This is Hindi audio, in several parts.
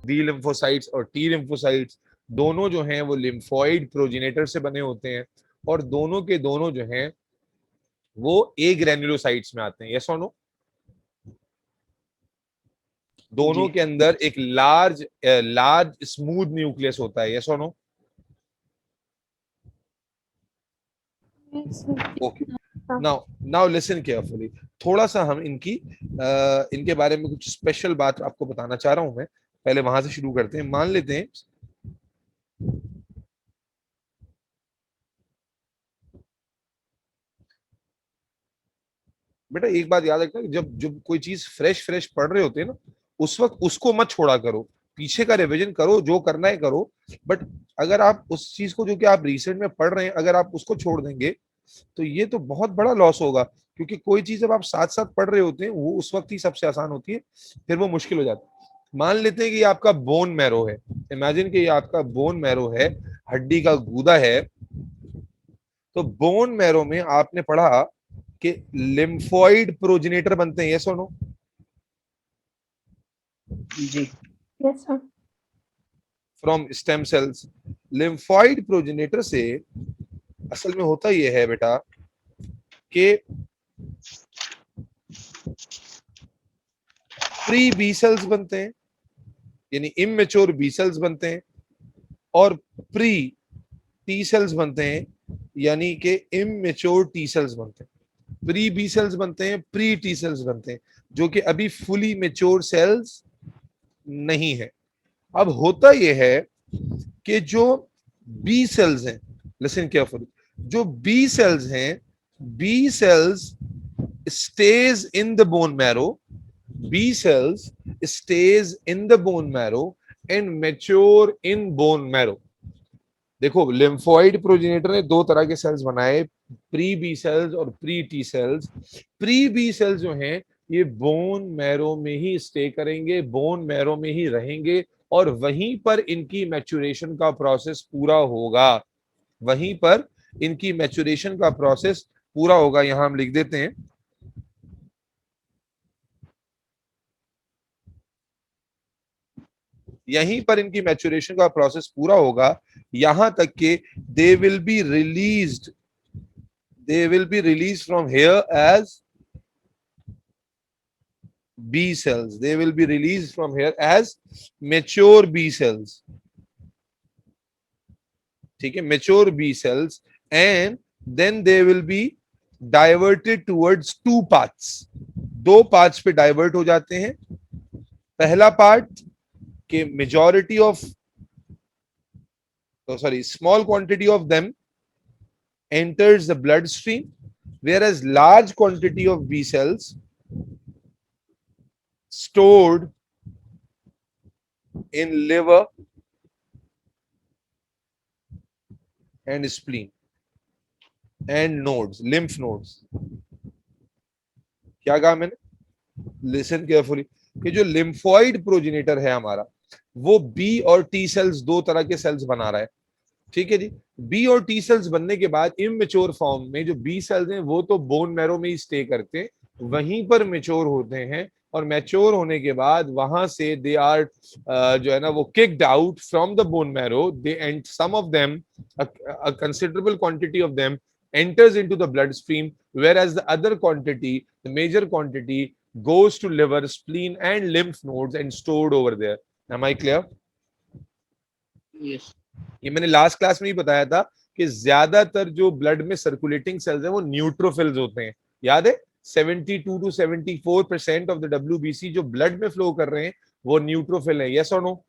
बी लिम्फोसाइट्स और टी लिम्फोसाइट्स दोनों जो हैं वो लिम्फोइड प्रोजेनेटर से बने होते हैं, और दोनों के दोनों जो हैं वो ए ग्रेन्युलोसाइट्स में आते हैं। यस और नो? दोनों जी। के अंदर एक लार्ज लार्ज स्मूथ न्यूक्लियस होता है। यस और no? Okay, now now listen carefully. थोड़ा सा हम इनके बारे में कुछ स्पेशल बात आपको बताना चाह रहा हूं मैं। पहले वहां से शुरू करते हैं। मान लेते हैं बेटा, एक बात याद रखना कि जब जब कोई चीज फ्रेश फ्रेश पढ़ रहे होते हैं ना, उस वक्त उसको मत छोड़ा करो, पीछे का रिवीजन करो, जो करना है करो। बट अगर आप उस चीज को जो कि आप रिसेंट में पढ़ रहे हैं, अगर आप उसको छोड़ देंगे तो ये तो बहुत बड़ा लॉस होगा। क्योंकि कोई चीज जब आप साथ साथ पढ़ रहे होते हैं वो उस वक्त ही सबसे आसान होती है, फिर वो मुश्किल हो जाती है। मान लेते हैं कि ये आपका बोन मैरो है। इमेजिन कि ये आपका बोन मैरो है, हड्डी का गूदा है। तो बोन मैरो में आपने पढ़ा कि लिम्फोइड प्रोजेनेटर बनते हैं। यस और नो? जी। Yes sir. From stem cells. Lymphoid progenitor से असल में होता यह है बेटा कि प्री बी सेल्स बनते हैं, यानी इमेच्योर बी सेल्स बनते हैं, और प्री टी सेल्स बनते हैं, यानी कि इमेच्योर टी सेल्स बनते हैं। प्री बी सेल्स बनते हैं, प्री टी सेल्स बनते हैं, जो कि अभी फुली मेच्योर सेल्स नहीं है। अब होता यह है कि जो बी सेल्स हैं, लिसन केयरफुली, जो बी सेल्स हैं, B cells stays in the bone marrow, B cells stays in the bone marrow and mature in bone marrow. देखो, लिम्फोइड प्रोजेनेटर ने दो तरह के सेल्स बनाए, प्री बी सेल्स और pre T cells. Pre B cells जो हैं ये बोन मैरो में ही स्टे करेंगे, बोन मैरो में ही रहेंगे, और वहीं पर इनकी मैच्योरेशन का प्रोसेस पूरा होगा। वहीं पर इनकी मैच्योरेशन का प्रोसेस पूरा होगा। यहां हम लिख देते हैं, यहीं पर इनकी मैच्योरेशन का प्रोसेस पूरा होगा, यहां तक कि they will be released, they will be release from here as B cells. They will be released from here as mature B cells. ठीक है, mature B cells, and then they will be diverted towards two paths. दो पाथ्स पे डाइवर्ट हो जाते हैं। पहला पार्ट के majority of, sorry, small quantity of them enters the bloodstream, whereas large quantity of B cells stored in liver and spleen and nodes, lymph nodes. क्या कहा मैंने? लिसन केयरफुली, कि जो लिम्फोइड प्रोजेनेटर है हमारा, वो बी और टी सेल्स, दो तरह के सेल्स बना रहा है। ठीक है जी। बी और टी सेल्स बनने के बाद इमेच्योर फॉर्म में जो बी सेल्स हैं वो तो बोन मैरो में ही स्टे करते हैं, वहीं पर मेच्योर होते हैं, और मैच्योर होने के बाद वहां से दे आर जो है ना वो kicked out from the bone marrow, they and some of them, a considerable quantity of them enters into the bloodstream, whereas the other quantity, the major quantity, goes to liver, spleen and lymph nodes and stored over there. Am I clear? Yes. ये मैंने लास्ट क्लास में ही बताया था कि ज्यादातर जो ब्लड में सर्कुलेटिंग सेल्स हैं वो न्यूट्रोफिल्स होते हैं। याद है, 72 to 74% ऑफ द डब्ल्यूबीसी जो ब्लड में फ्लो कर रहे हैं वो न्यूट्रोफिल है। यस और नो?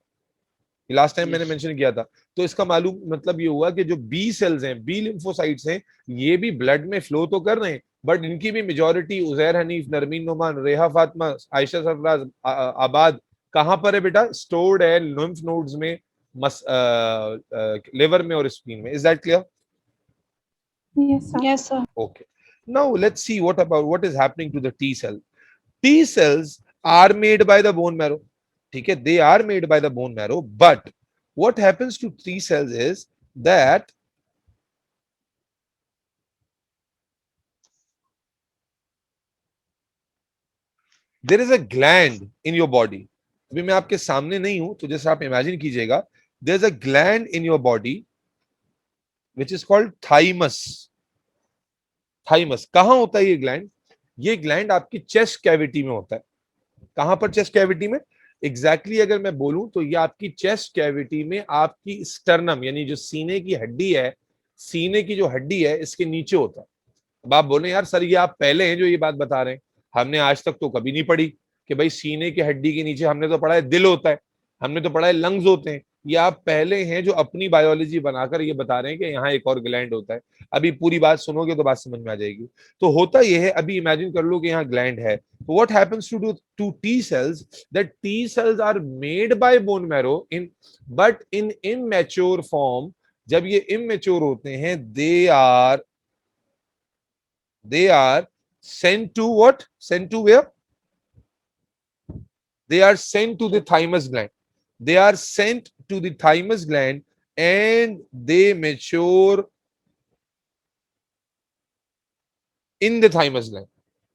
लास्ट टाइम मैंने यस। मेंशन किया था। तो इसका मालूम मतलब ये हुआ कि जो बी सेल्स हैं, बी लिम्फोसाइट्स हैं, ये भी ब्लड में फ्लो तो कर रहे हैं, बट इनकी भी मेजॉरिटी उजैर हनीफ, नरमीन नोमान, रेहा फातिमा, आयशा सरफराज, आबाद कहां पर है बेटा? स्टोर्ड है लिम्फ नोड्स में, लिवर में और स्प्लीन में। Is that clear? Yes, sir. Yes, sir. Okay. Now let's see what is happening to the T cell. T cells are made by the bone marrow. ठीक है, they are made by the bone marrow, but what happens to T cells is that there is a gland in your body. अभी मैं आपके सामने नहीं हूं, तो जैसे आप इमेजिन कीजिएगा, there is a gland in your body which is called thymus. Thymus कहाँ होता है ये ग्लैंड? ये ग्लैंड आपकी चेस्ट कैविटी में होता है। कहां पर? चेस्ट कैविटी में। एग्जैक्टली अगर मैं बोलूं तो ये आपकी चेस्ट कैविटी में, आपकी स्टर्नम यानी जो सीने की हड्डी है, सीने की जो हड्डी है इसके नीचे होता है। अब आप बोले यार सर ये आप पहले हैं जो ये बात बता रहे हैं, हमने आज तक तो कभी नहीं पढ़ी कि भाई सीने की हड्डी के नीचे, हमने तो पढ़ा है दिल होता है, हमने तो पढ़ा है लंग्स होते हैं। ये आप पहले हैं जो अपनी बायोलॉजी बनाकर ये बता रहे हैं कि यहाँ एक और ग्लैंड होता है। अभी पूरी बात सुनोगे तो बात समझ में आ जाएगी। तो होता यह है, अभी इमेजिन कर लो कि यहाँ ग्लैंड है, तो what happens to T cells, that T cells are made by bone marrow in, but in immature form, जब ये इमैच्योर होते हैं, they are sent to what? Sent to where? They are sent to the thymus gland. They are sent to the thymus gland and they mature in the thymus gland.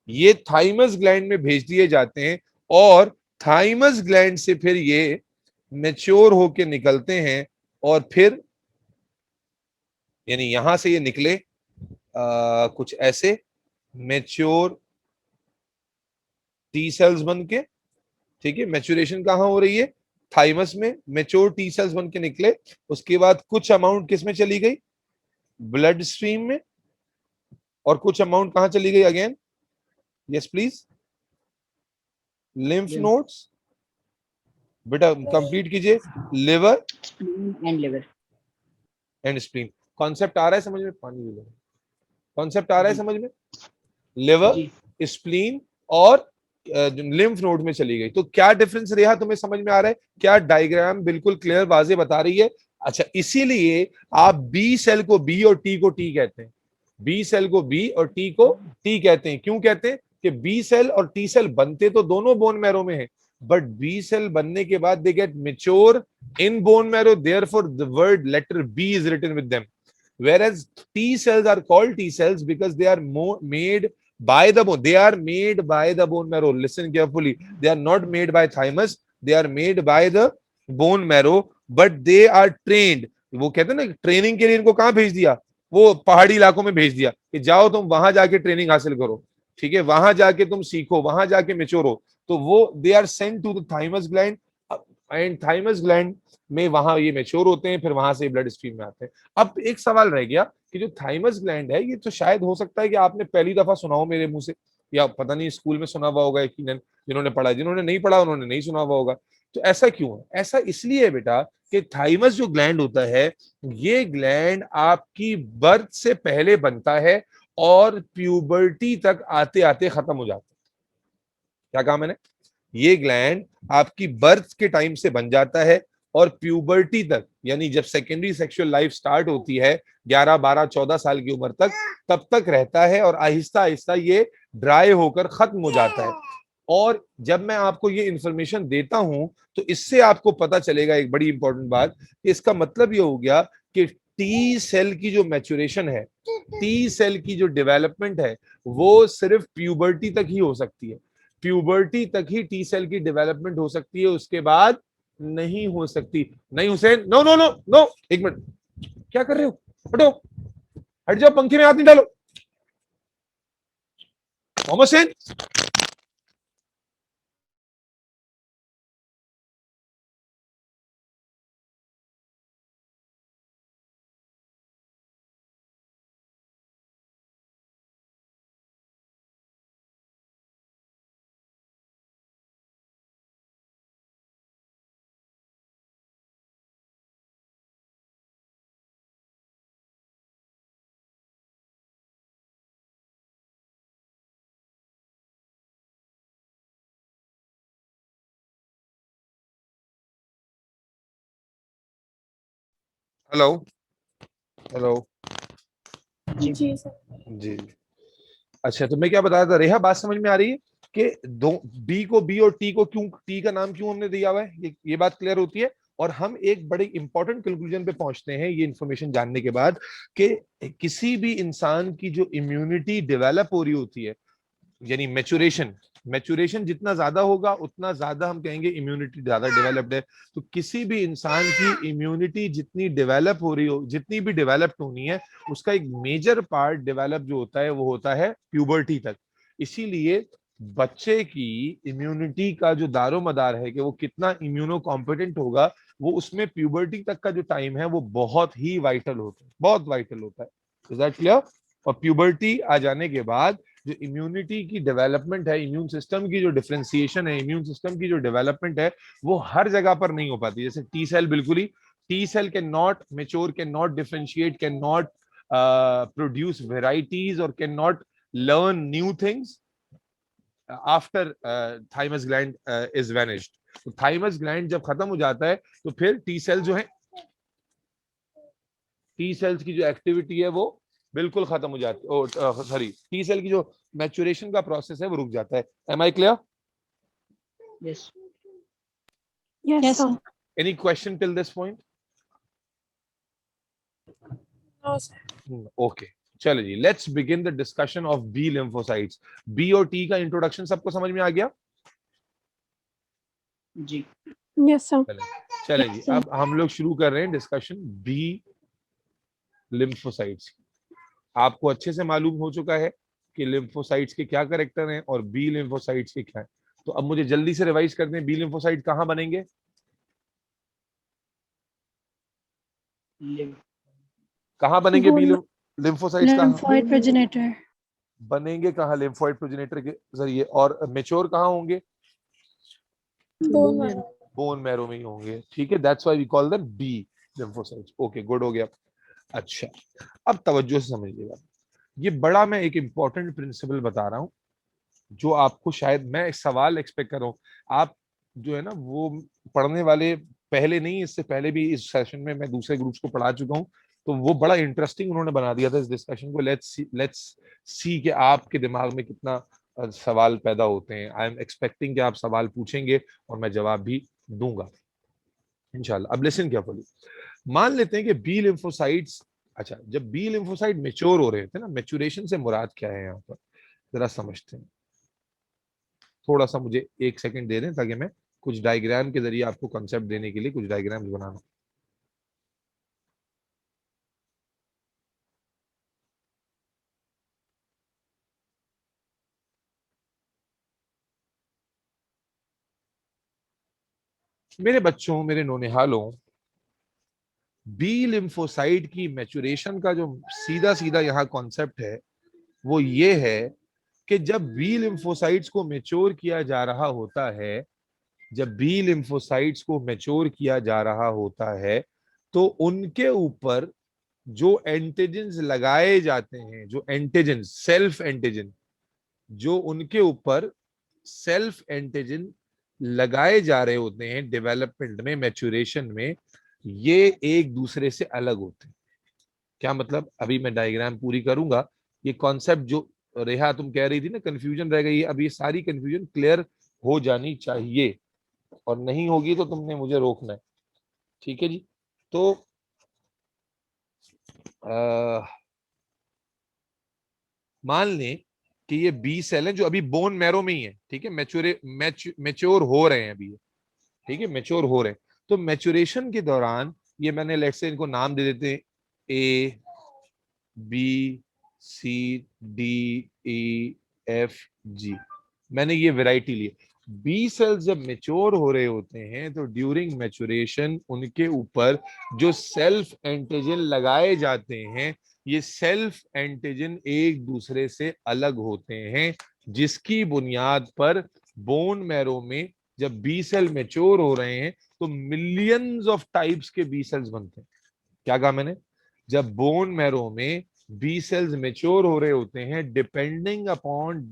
ये थाइमस ग्लैंड में भेज दिए जाते हैं और थाइमस ग्लैंड से फिर ये मेच्योर होके निकलते हैं और फिर यानी यहां से ये निकले कुछ ऐसे मेच्योर टी सेल्स बन के, ठीक है। मैच्योरेशन कहां हो रही है? थाइमस में मेच्योर टी सेल्स बन के निकले। उसके बाद कुछ अमाउंट किस में चली गई? ब्लड स्ट्रीम में। और कुछ अमाउंट कहां चली गई again? Yes please, lymph nodes. बेटा कंप्लीट कीजिए। Liver and liver and spleen. Concept आ रहा है समझ में? पानी भी लो। कॉन्सेप्ट आ रहा है समझ में? लिवर, स्प्लीन और लिम्फ नोड में चली गई। तो क्या डिफरेंस रहा तुम्हें समझ में आ रहा है? क्या डायग्राम बिल्कुल क्लियर वाजे बता रही है? अच्छा, इसीलिए आप बी सेल को बी और टी को टी कहते हैं। बी सेल को बी और टी को टी कहते हैं। क्यों कहते हैं? कि बी सेल और टी सेल बनते तो दोनों बोन मैरो में है, बट बी सेल बनने के बाद they get mature in bone marrow, therefore the word letter B is written with them. Whereas T cells are called T cells because they are made by the bone. They are made by the bone marrow. Listen carefully. They are not made by thymus. They are made by the bone marrow, but they are trained. वो कहते हैं ना, ट्रेनिंग के लिए इनको कहां भेज दिया? वो पहाड़ी इलाकों में भेज दिया कि जाओ तुम वहां जाके ट्रेनिंग हासिल करो, ठीक है, वहां जाके तुम सीखो, वहां जाके मेच्योर हो। तो वो they are sent to the thymus gland and thymus gland में वहां ये मेच्योर होते हैं, फिर वहां से ब्लड स्ट्रीम में आते हैं। अब एक सवाल रह गया कि जो थाइमस ग्लैंड है, ये तो शायद हो सकता है कि आपने पहली दफा सुना हो मेरे मुंह से, या पता नहीं स्कूल में सुना हुआ होगा यकीनन, जिन्होंने पढ़ा, जिन्होंने नहीं पढ़ा उन्होंने नहीं सुना हुआ होगा। तो ऐसा क्यों है? ऐसा इसलिए है बेटा कि थाइमस जो ग्लैंड होता है, ये ग्लैंड आपकी बर्थ से पहले बनता है और प्यूबर्टी तक आते आते खत्म हो जाता है। क्या कहा मैंने? ये ग्लैंड आपकी बर्थ के टाइम से बन जाता है और प्यूबर्टी तक, यानी जब सेकेंडरी सेक्सुअल लाइफ स्टार्ट होती है 11, 12, 14 साल की उम्र तक, तब तक रहता है और आहिस्ता आहिस्ता ये ड्राई होकर खत्म हो जाता है। और जब मैं आपको ये इंफॉर्मेशन देता हूं तो इससे आपको पता चलेगा एक बड़ी इंपॉर्टेंट बात, कि इसका मतलब ये हो गया कि टी सेल की जो मैच्योरेशन है, टी सेल की जो डेवलपमेंट है, वो सिर्फ प्यूबर्टी तक ही हो सकती है। प्यूबर्टी तक ही टी सेल की डेवलपमेंट हो सकती है, उसके बाद नहीं हो सकती। नहीं Hussain, no no no no, एक मिनट, क्या कर रहे हो? हटो, हट जाओ, पंखे में हाथ नहीं डालो। मोहम्मद हुसैन, हेलो हेलो जी सर। जी। अच्छा, तो मैं क्या बता रहा था, रेहा बात समझ में आ रही है कि दो बी को बी और टी को क्यों, टी का नाम क्यों हमने दिया हुआ है, ये बात क्लियर होती है। और हम एक बड़े इंपॉर्टेंट कंक्लूजन पे पहुंचते हैं ये इंफॉर्मेशन जानने के बाद, कि किसी भी इंसान की जो इम्यूनिटी डेवलप हो रही होती है, यानी मेचुरेशन, मैच्योरेशन जितना ज्यादा होगा उतना ज्यादा हम कहेंगे इम्यूनिटी ज्यादा डेवलप्ड है। तो किसी भी इंसान की इम्यूनिटी जितनी डेवलप हो रही हो, जितनी भी डेवलप्ड होनी है, उसका एक मेजर पार्ट डेवलप जो होता है वो होता है प्यूबर्टी तक। इसीलिए बच्चे की इम्यूनिटी का जो दारोमदार है कि वो कितना इम्यूनो कॉम्पिटेंट होगा, वो उसमें प्यूबर्टी तक का जो टाइम है वो बहुत ही वाइटल होता है, बहुत वाइटल होता है। Is that clear? और प्यूबर्टी आ जाने के बाद जो इम्यूनिटी की डेवलपमेंट है, इम्यून सिस्टम की जो डिफरेंशिएशन है, इम्यून सिस्टम की जो डेवलपमेंट है, वो हर जगह पर नहीं हो पाती। जैसे टी सेल, बिल्कुल ही T cell can not mature, can not differentiate, can not produce varieties और can not learn new things after thymus gland is vanished. तो थाइमस ग्लैंड जब खत्म हो जाता है तो फिर टी सेल जो है, टी सेल्स की जो एक्टिविटी है वो बिल्कुल खत्म हो जाती है। सॉरी, टी सेल की जो मैच्योरेशन का प्रोसेस है वो रुक जाता है। Am I clear? Yes. Yes, sir. Any question till this point? No, sir. Okay, चलो जी, let's begin the discussion of B lymphocytes. B और टी का इंट्रोडक्शन सबको समझ में आ गया? जी। Yes, sir. चले जी, अब हम लोग शुरू कर रहे हैं डिस्कशन बी लिम्फोसाइट्स। आपको अच्छे से मालूम हो चुका है कि लिम्फोसाइट्स के क्या कैरेक्टर हैं और बी लिम्फोसाइट्स के क्या है। तो अब मुझे जल्दी से रिवाइज करते हैं, बी लिम्फोसाइट कहां बनेंगे? कहां बनेंगे बी लिम्फोसाइट्स? लिम्फोइड प्रोजेनेटर बनेंगे कहां? लिम्फोइड प्रोजेनेटर के जरिए। और मेच्योर कहां होंगे? Bone marrow. बोन मैरो में ही होंगे। ठीक है, that's why we call them B lymphocytes. Okay, good हो गया। अच्छा, अब तवज्जो से समझिएगा, ये बड़ा मैं एक इंपॉर्टेंट प्रिंसिपल बता रहा हूं जो आपको शायद, मैं एक सवाल एक्सपेक्ट कर रहा हूं। आप जो है ना वो पढ़ने वाले, पहले नहीं इससे पहले भी इस सेशन में मैं दूसरे ग्रुप्स को पढ़ा चुका हूं, तो वो बड़ा इंटरेस्टिंग उन्होंने बना दिया था इस डिस्कशन को। लेट्स सी कि आपके दिमाग में कितना सवाल पैदा होते हैं। आई एम एक्सपेक्टिंग कि आप सवाल पूछेंगे और मैं जवाब भी दूंगा इंशाल्लाह। अब लिसन केयरफुली, मान लेते हैं कि बी लिम्फोसाइट्स, अच्छा, जब बी लिम्फोसाइट मेच्योर हो रहे थे ना, मेच्योरेशन से मुराद क्या है यहाँ पर जरा समझते हैं। थोड़ा सा मुझे एक सेकंड दे दें ताकि मैं कुछ डायग्राम के जरिए आपको कॉन्सेप्ट देने के लिए कुछ डायग्राम्स बनाना। मेरे बच्चों, मेरे नौनिहालों, बी लिम्फोसाइट की मैच्योरेशन का जो सीधा सीधा यहाँ कॉन्सेप्ट है वो ये है कि जब बी लिम्फोसाइट्स को मैच्योर किया जा रहा होता है, जब बी लिम्फोसाइट्स को मैच्योर किया जा रहा होता है, तो उनके ऊपर जो एंटीजन्स लगाए जाते हैं, जो एंटीजन, सेल्फ एंटीजन, जो उनके ऊपर सेल्फ एंटीजन लगाए जा रहे होते हैं डेवलपमेंट में, मैच्योरेशन में, ये एक दूसरे से अलग होते हैं। क्या मतलब? अभी मैं डायग्राम पूरी करूंगा। ये कॉन्सेप्ट जो रेहा तुम कह रही थी ना कंफ्यूजन रह गई है, अब ये सारी कंफ्यूजन क्लियर हो जानी चाहिए, और नहीं होगी तो तुमने मुझे रोकना है। ठीक है जी? तो मान लें कि ये बी सेल है जो अभी बोन मैरो में ही है। ठीक है, मैच्योर हो रहे हैं अभी ये। ठीक है, मैच्योर हो रहे हैं। तो मैच्योरेशन के दौरान ये, मैंने लेट्स से इनको नाम दे देते हैं, A B C D E F G, मैंने ये वैरायटी ली। बी सेल्स जब मेच्योर हो रहे होते हैं तो ड्यूरिंग मैच्योरेशन उनके ऊपर जो सेल्फ एंटीजन लगाए जाते हैं, ये सेल्फ एंटीजन एक दूसरे से अलग होते हैं, जिसकी बुनियाद पर बोन मैरो में जब बी सेल मेच्योर हो रहे हैं तो मिलियंस ऑफ टाइप्स के बी सेल्स बनते हैं। क्या कहा मैंने? जब बोन मैरो में बी सेल्स मेच्योर हो रहे होते हैं, depending upon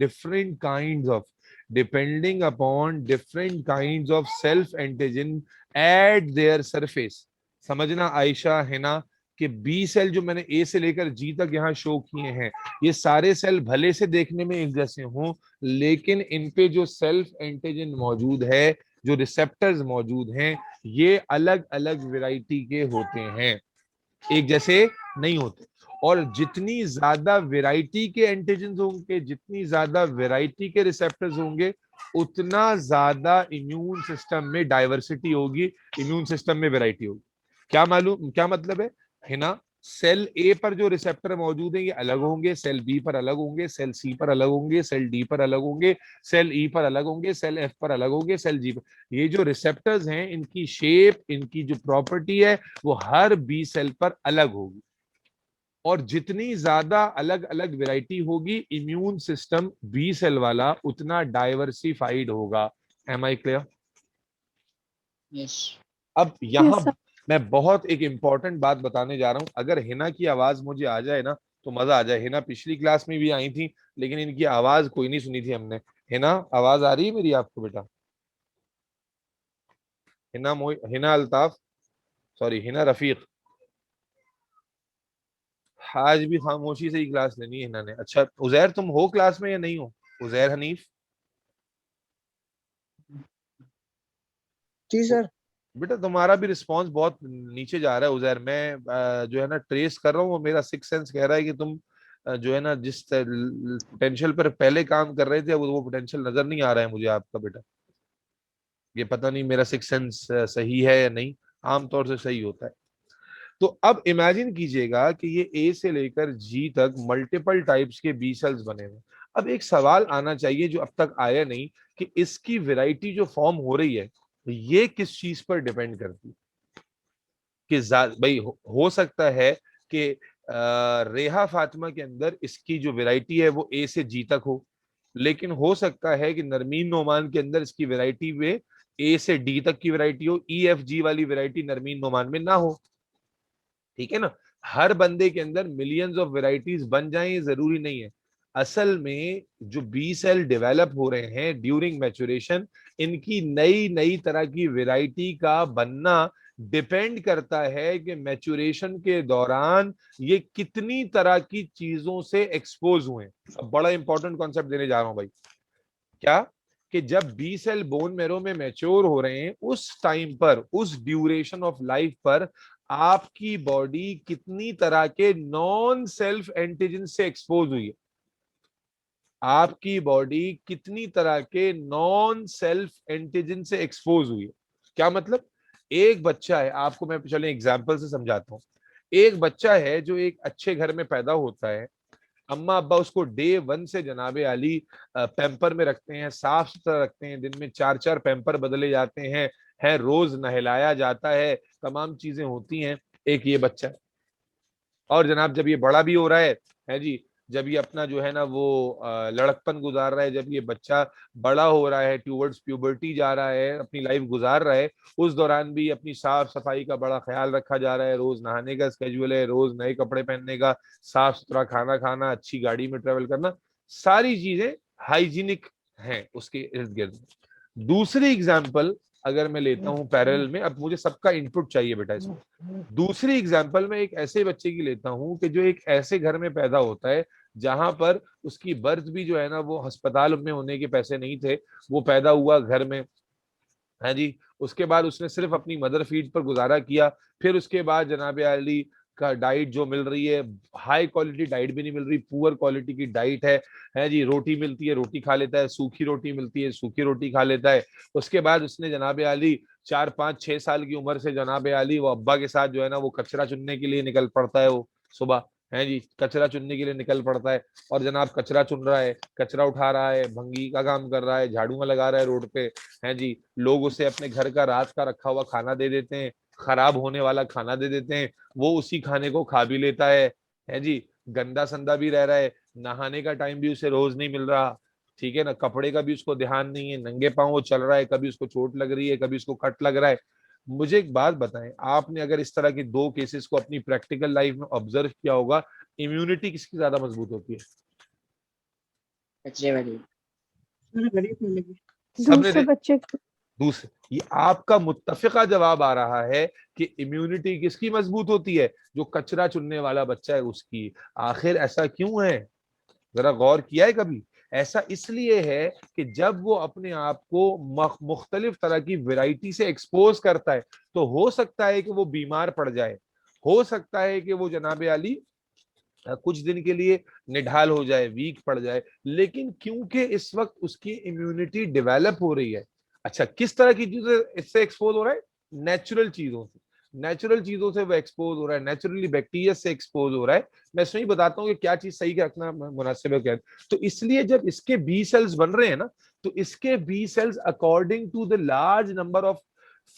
of self antigen eight their surface. समझना आयशा, है ना, कि बी सेल जो मैंने ए से लेकर जी तक यहाँ शो किए हैं, ये सारे सेल भले से देखने में एक जैसे हों, लेकिन इन पे जो सेल्फ एंटीजन मौजूद है, जो रिसेप्टर्स मौजूद हैं, ये अलग अलग वैरायटी के होते हैं, एक जैसे नहीं होते। और जितनी ज्यादा वैरायटी के एंटीजन होंगे, जितनी ज्यादा वैरायटी के रिसेप्टर्स होंगे, उतना ज्यादा इम्यून सिस्टम में डाइवर्सिटी होगी, इम्यून सिस्टम में वैरायटी होगी। क्या मालूम, क्या मतलब है ना? सेल ए पर जो रिसेप्टर मौजूद है ये अलग होंगे, सेल बी पर अलग होंगे, सेल सी पर अलग होंगे, सेल डी पर अलग होंगे, सेल ई पर अलग होंगे, सेल एफ पर अलग होंगे, सेल जी पर। ये जो रिसेप्टर्स हैं, इनकी शेप, इनकी जो प्रॉपर्टी है, वो हर बी सेल पर अलग होगी। और जितनी ज्यादा अलग अलग वैरायटी होगी इम्यून सिस्टम बी सेल वाला, उतना डाइवर्सिफाइड होगा। Am I clear? Yes. अब Yes, यहां sir. मैं बहुत एक इंपॉर्टेंट बात बताने जा रहा हूं। अगर हिना की आवाज मुझे आ जाए ना तो मजा आ जाए। हिना पिछली क्लास में भी आई थी, लेकिन इनकी आवाज कोई नहीं सुनी थी हमने। हिना, आवाज आ रही है मेरी आपको बेटा? हिना अल्ताफ, सॉरी हिना रफीक। आज भी खामोशी से ही क्लास लेनी है हिना ने। अच्छा उजैर, तुम हो क्लास में या नहीं हो? उजैर हनीफ, जी सर। बेटा तुम्हारा भी रिस्पांस बहुत नीचे जा रहा है उजैर। मैं जो है ना ट्रेस कर रहा हूँ, वो मेरा सिक्स सेंस कह रहा है कि तुम जो है ना जिस पोटेंशियल पर पहले काम कर रहे थे, वो पोटेंशियल नजर नहीं आ रहा है मुझे आपका बेटा। ये पता नहीं मेरा सिक्स सेंस सही है या नहीं, आमतौर से सही होता है। तो अब इमेजिन कीजिएगा कि ये ए से लेकर जी तक मल्टीपल टाइप्स के बी सेल्स बने हुए। अब एक सवाल आना चाहिए जो अब तक आया नहीं, कि इसकी वैरायटी जो फॉर्म हो रही है, ये किस चीज पर डिपेंड करती है? कि भाई हो सकता है कि रेहा फातिमा के अंदर इसकी जो वैरायटी है वो ए से जी तक हो, लेकिन हो सकता है कि नरमीन नोमान के अंदर इसकी वैरायटी में ए से डी तक की वैरायटी हो, ई एफ जी वाली वैरायटी नरमीन नोमान में ना हो। ठीक है ना? हर बंदे के अंदर मिलियंस ऑफ वैरायटीज बन जाएं ये जरूरी नहीं है। असल में जो बी सेल डेवलप हो रहे हैं ड्यूरिंग मैच्योरेशन, इनकी नई नई तरह की वैरायटी का बनना डिपेंड करता है कि मैच्योरेशन के दौरान ये कितनी तरह की चीजों से एक्सपोज हुए। अब बड़ा इंपॉर्टेंट कॉन्सेप्ट देने जा रहा हूं भाई। क्या? कि जब बी सेल बोन मेरो में मैच्योर हो रहे हैं, उस टाइम पर, उस ड्यूरेशन ऑफ लाइफ पर आपकी बॉडी कितनी तरह के नॉन सेल्फ एंटीजन से एक्सपोज हुई है? आपकी बॉडी कितनी तरह के नॉन सेल्फ एंटीजन से एक्सपोज हुई है? क्या मतलब? एक बच्चा है, आपको मैं चले एग्जांपल से समझाता हूँ। एक बच्चा है जो एक अच्छे घर में पैदा होता है, अम्मा अब्बा उसको डे वन से जनाबे आली पैम्पर में रखते हैं, साफ सुथरा रखते हैं, दिन में 4-4 पैम्पर बदले जाते हैं, है रोज नहलाया जाता है, तमाम चीजें होती हैं। एक ये बच्चा है। और जनाब जब ये बड़ा भी हो रहा है जी, जब ये अपना जो है ना वो लड़कपन गुजार रहा है, जब ये बच्चा बड़ा हो रहा है, टूवर्ड्स प्यूबर्टी जा रहा है, अपनी लाइफ गुजार रहा है, उस दौरान भी अपनी साफ सफाई का बड़ा ख्याल रखा जा रहा है। रोज नहाने का स्केड्यूल है, रोज नए कपड़े पहनने का, साफ सुथरा खाना खाना, अच्छी गाड़ी में ट्रेवल करना, सारी चीजें हाइजीनिक हैं उसके इर्द गिर्द। दूसरी एग्जाम्पल अगर मैं लेता हूँ पैरेलल में, अब मुझे सबका इनपुट चाहिए बेटा इसमें। दूसरी एग्जाम्पल में एक ऐसे बच्चे की लेता हूं कि जो एक ऐसे घर में पैदा होता है जहां पर उसकी बर्थ भी जो है ना वो अस्पताल में होने के पैसे नहीं थे, वो पैदा हुआ घर में है जी। उसके बाद उसने सिर्फ अपनी मदर फीड पर गुजारा किया। फिर उसके बाद जनाब आली का डाइट जो मिल रही है, हाई क्वालिटी डाइट भी नहीं मिल रही, पुअर क्वालिटी की डाइट है जी। रोटी मिलती है, रोटी खा लेता है, सूखी रोटी मिलती है, सूखी रोटी खा लेता है। उसके बाद उसने जनाब आली 4-5-6 साल की उम्र से जनाब आली वो अब्बा के साथ जो है ना वो कचरा चुनने के लिए निकल पड़ता है। वो सुबह है जी कचरा चुनने के लिए निकल पड़ता है, और जनाब कचरा चुन रहा है, कचरा उठा रहा है, भंगी का काम कर रहा है, झाड़ू में लगा रहा है रोड पे, है जी। लोग उसे अपने घर का रात का रखा हुआ खाना दे देते हैं, खराब होने वाला खाना दे देते हैं, वो उसी खाने को खा भी लेता है जी। गंदा संदा भी रह रहा है, नहाने का टाइम भी उसे रोज नहीं मिल रहा, ठीक है ना, कपड़े का भी उसको ध्यान नहीं है, नंगे पांव वो चल रहा है, कभी उसको चोट लग रही है, कभी उसको कट लग रहा है। मुझे एक बात बताएं, आपने अगर इस तरह के दो केसेस को अपनी प्रैक्टिकल लाइफ में ऑब्जर्व किया होगा, इम्यूनिटी किसकी ज्यादा मजबूत होती है? कचरे वाली। सबने दूसरे बच्चे की। दूसरे, ये आपका मुत्तफिका जवाब आ रहा है कि इम्यूनिटी किसकी मजबूत होती है? जो कचरा चुनने वाला बच्चा है उसकी। आखिर ऐसा क्यों है? जरा गौर किया है कभी? ऐसा इसलिए है कि जब वो अपने आप को मुख्तलिफ तरह की वैरायटी से एक्सपोज करता है, तो हो सकता है कि वो बीमार पड़ जाए, हो सकता है कि वो जनाबे आली कुछ दिन के लिए निढाल हो जाए, वीक पड़ जाए, लेकिन क्योंकि इस वक्त उसकी इम्यूनिटी डेवलप हो रही है। अच्छा, किस तरह की चीजों से इससे एक्सपोज हो रहा है? नेचुरल चीजों से। नेचुरल चीजों से वो एक्सपोज हो रहा है, नेचुरली बैक्टीरिया से एक्सपोज हो रहा है। मैं इसमें ही बताता हूँ कि क्या चीज सही रखना मुनासिब है क्या। तो इसलिए जब इसके बी सेल्स बन रहे हैं ना, तो इसके B cells according to the large number of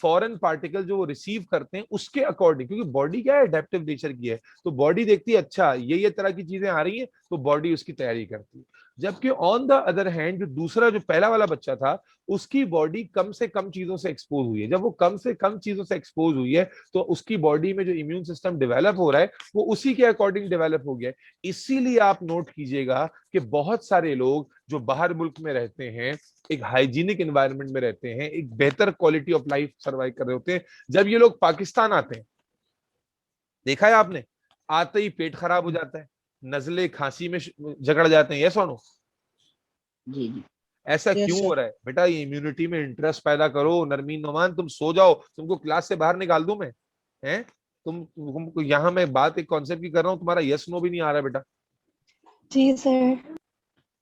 foreign particle जो वो रिसीव करते हैं उसके अकॉर्डिंग, क्योंकि बॉडी क्या है, एडेप्टिव नेचर की है, तो बॉडी देखती है अच्छा ये तरह की चीजें आ रही हैं, तो बॉडी उसकी तैयारी करती है। जबकि ऑन द अदर हैंड जो दूसरा जो पहला वाला बच्चा था, उसकी बॉडी कम से कम चीजों से एक्सपोज हुई है। जब वो कम से कम चीजों से एक्सपोज हुई है, तो उसकी बॉडी में जो इम्यून सिस्टम डेवलप हो रहा है वो उसी के अकॉर्डिंग डेवलप हो गया है। इसीलिए आप नोट कीजिएगा कि बहुत सारे लोग जो बाहर मुल्क में रहते हैं, एक हाइजीनिक एनवायरनमेंट में रहते हैं, एक बेहतर क्वालिटी ऑफ लाइफ सर्वाइव कर रहे होते हैं, जब ये लोग पाकिस्तान आते हैं, देखा है आपने, आते ही पेट खराब हो जाता है, नजले खांसी में झगड़ जाते हैं। ये सुनो, जी जी। ऐसा यस क्यों हो सर। रहा है? बेटा ये इम्यूनिटी में इंटरेस्ट पैदा करो, नरमीन नोमान, तुम सो जाओ, तुमको क्लास से बाहर निकाल दूं मैं? हैं? तुमको यहाँ मैं बात एक कॉन्सेप्ट की कर रहा हूँ, तुम्हारा यस नो भी नहीं आ रहा बेटा। जी सर।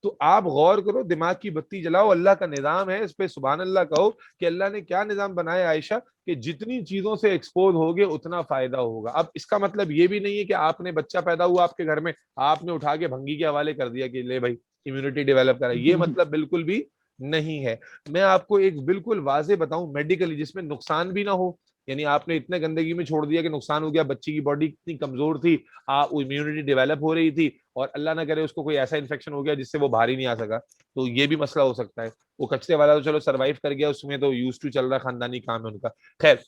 तो आप गौर करो, दिमाग की बत्ती जलाओ, अल्लाह का निजाम है, इस पे सुभान अल्लाह कहो कि अल्लाह ने क्या निजाम बनाया आयशा, कि जितनी चीजों से एक्सपोज होगे उतना फायदा होगा। अब इसका मतलब ये भी नहीं है कि आपने बच्चा पैदा हुआ आपके घर में, आपने उठा के भंगी के हवाले कर दिया कि ले भाई इम्यूनिटी डेवलप करा, ये मतलब बिल्कुल भी नहीं है। मैं आपको एक बिल्कुल वाजे बताऊं मेडिकली, जिसमें नुकसान भी ना हो, यानी आपने इतने गंदगी में छोड़ दिया कि नुकसान हो गया, बच्ची की बॉडी इतनी कमजोर थी, इम्यूनिटी डेवलप हो रही थी, और अल्लाह ना करे उसको कोई ऐसा इन्फेक्शन हो गया जिससे वो बाहर ही नहीं आ सका, तो ये भी मसला हो सकता है। वो कचरे वाला तो चलो सरवाइव कर गया, उसमें तो यूज टू चल रहा, खानदानी काम है उनका, खैर।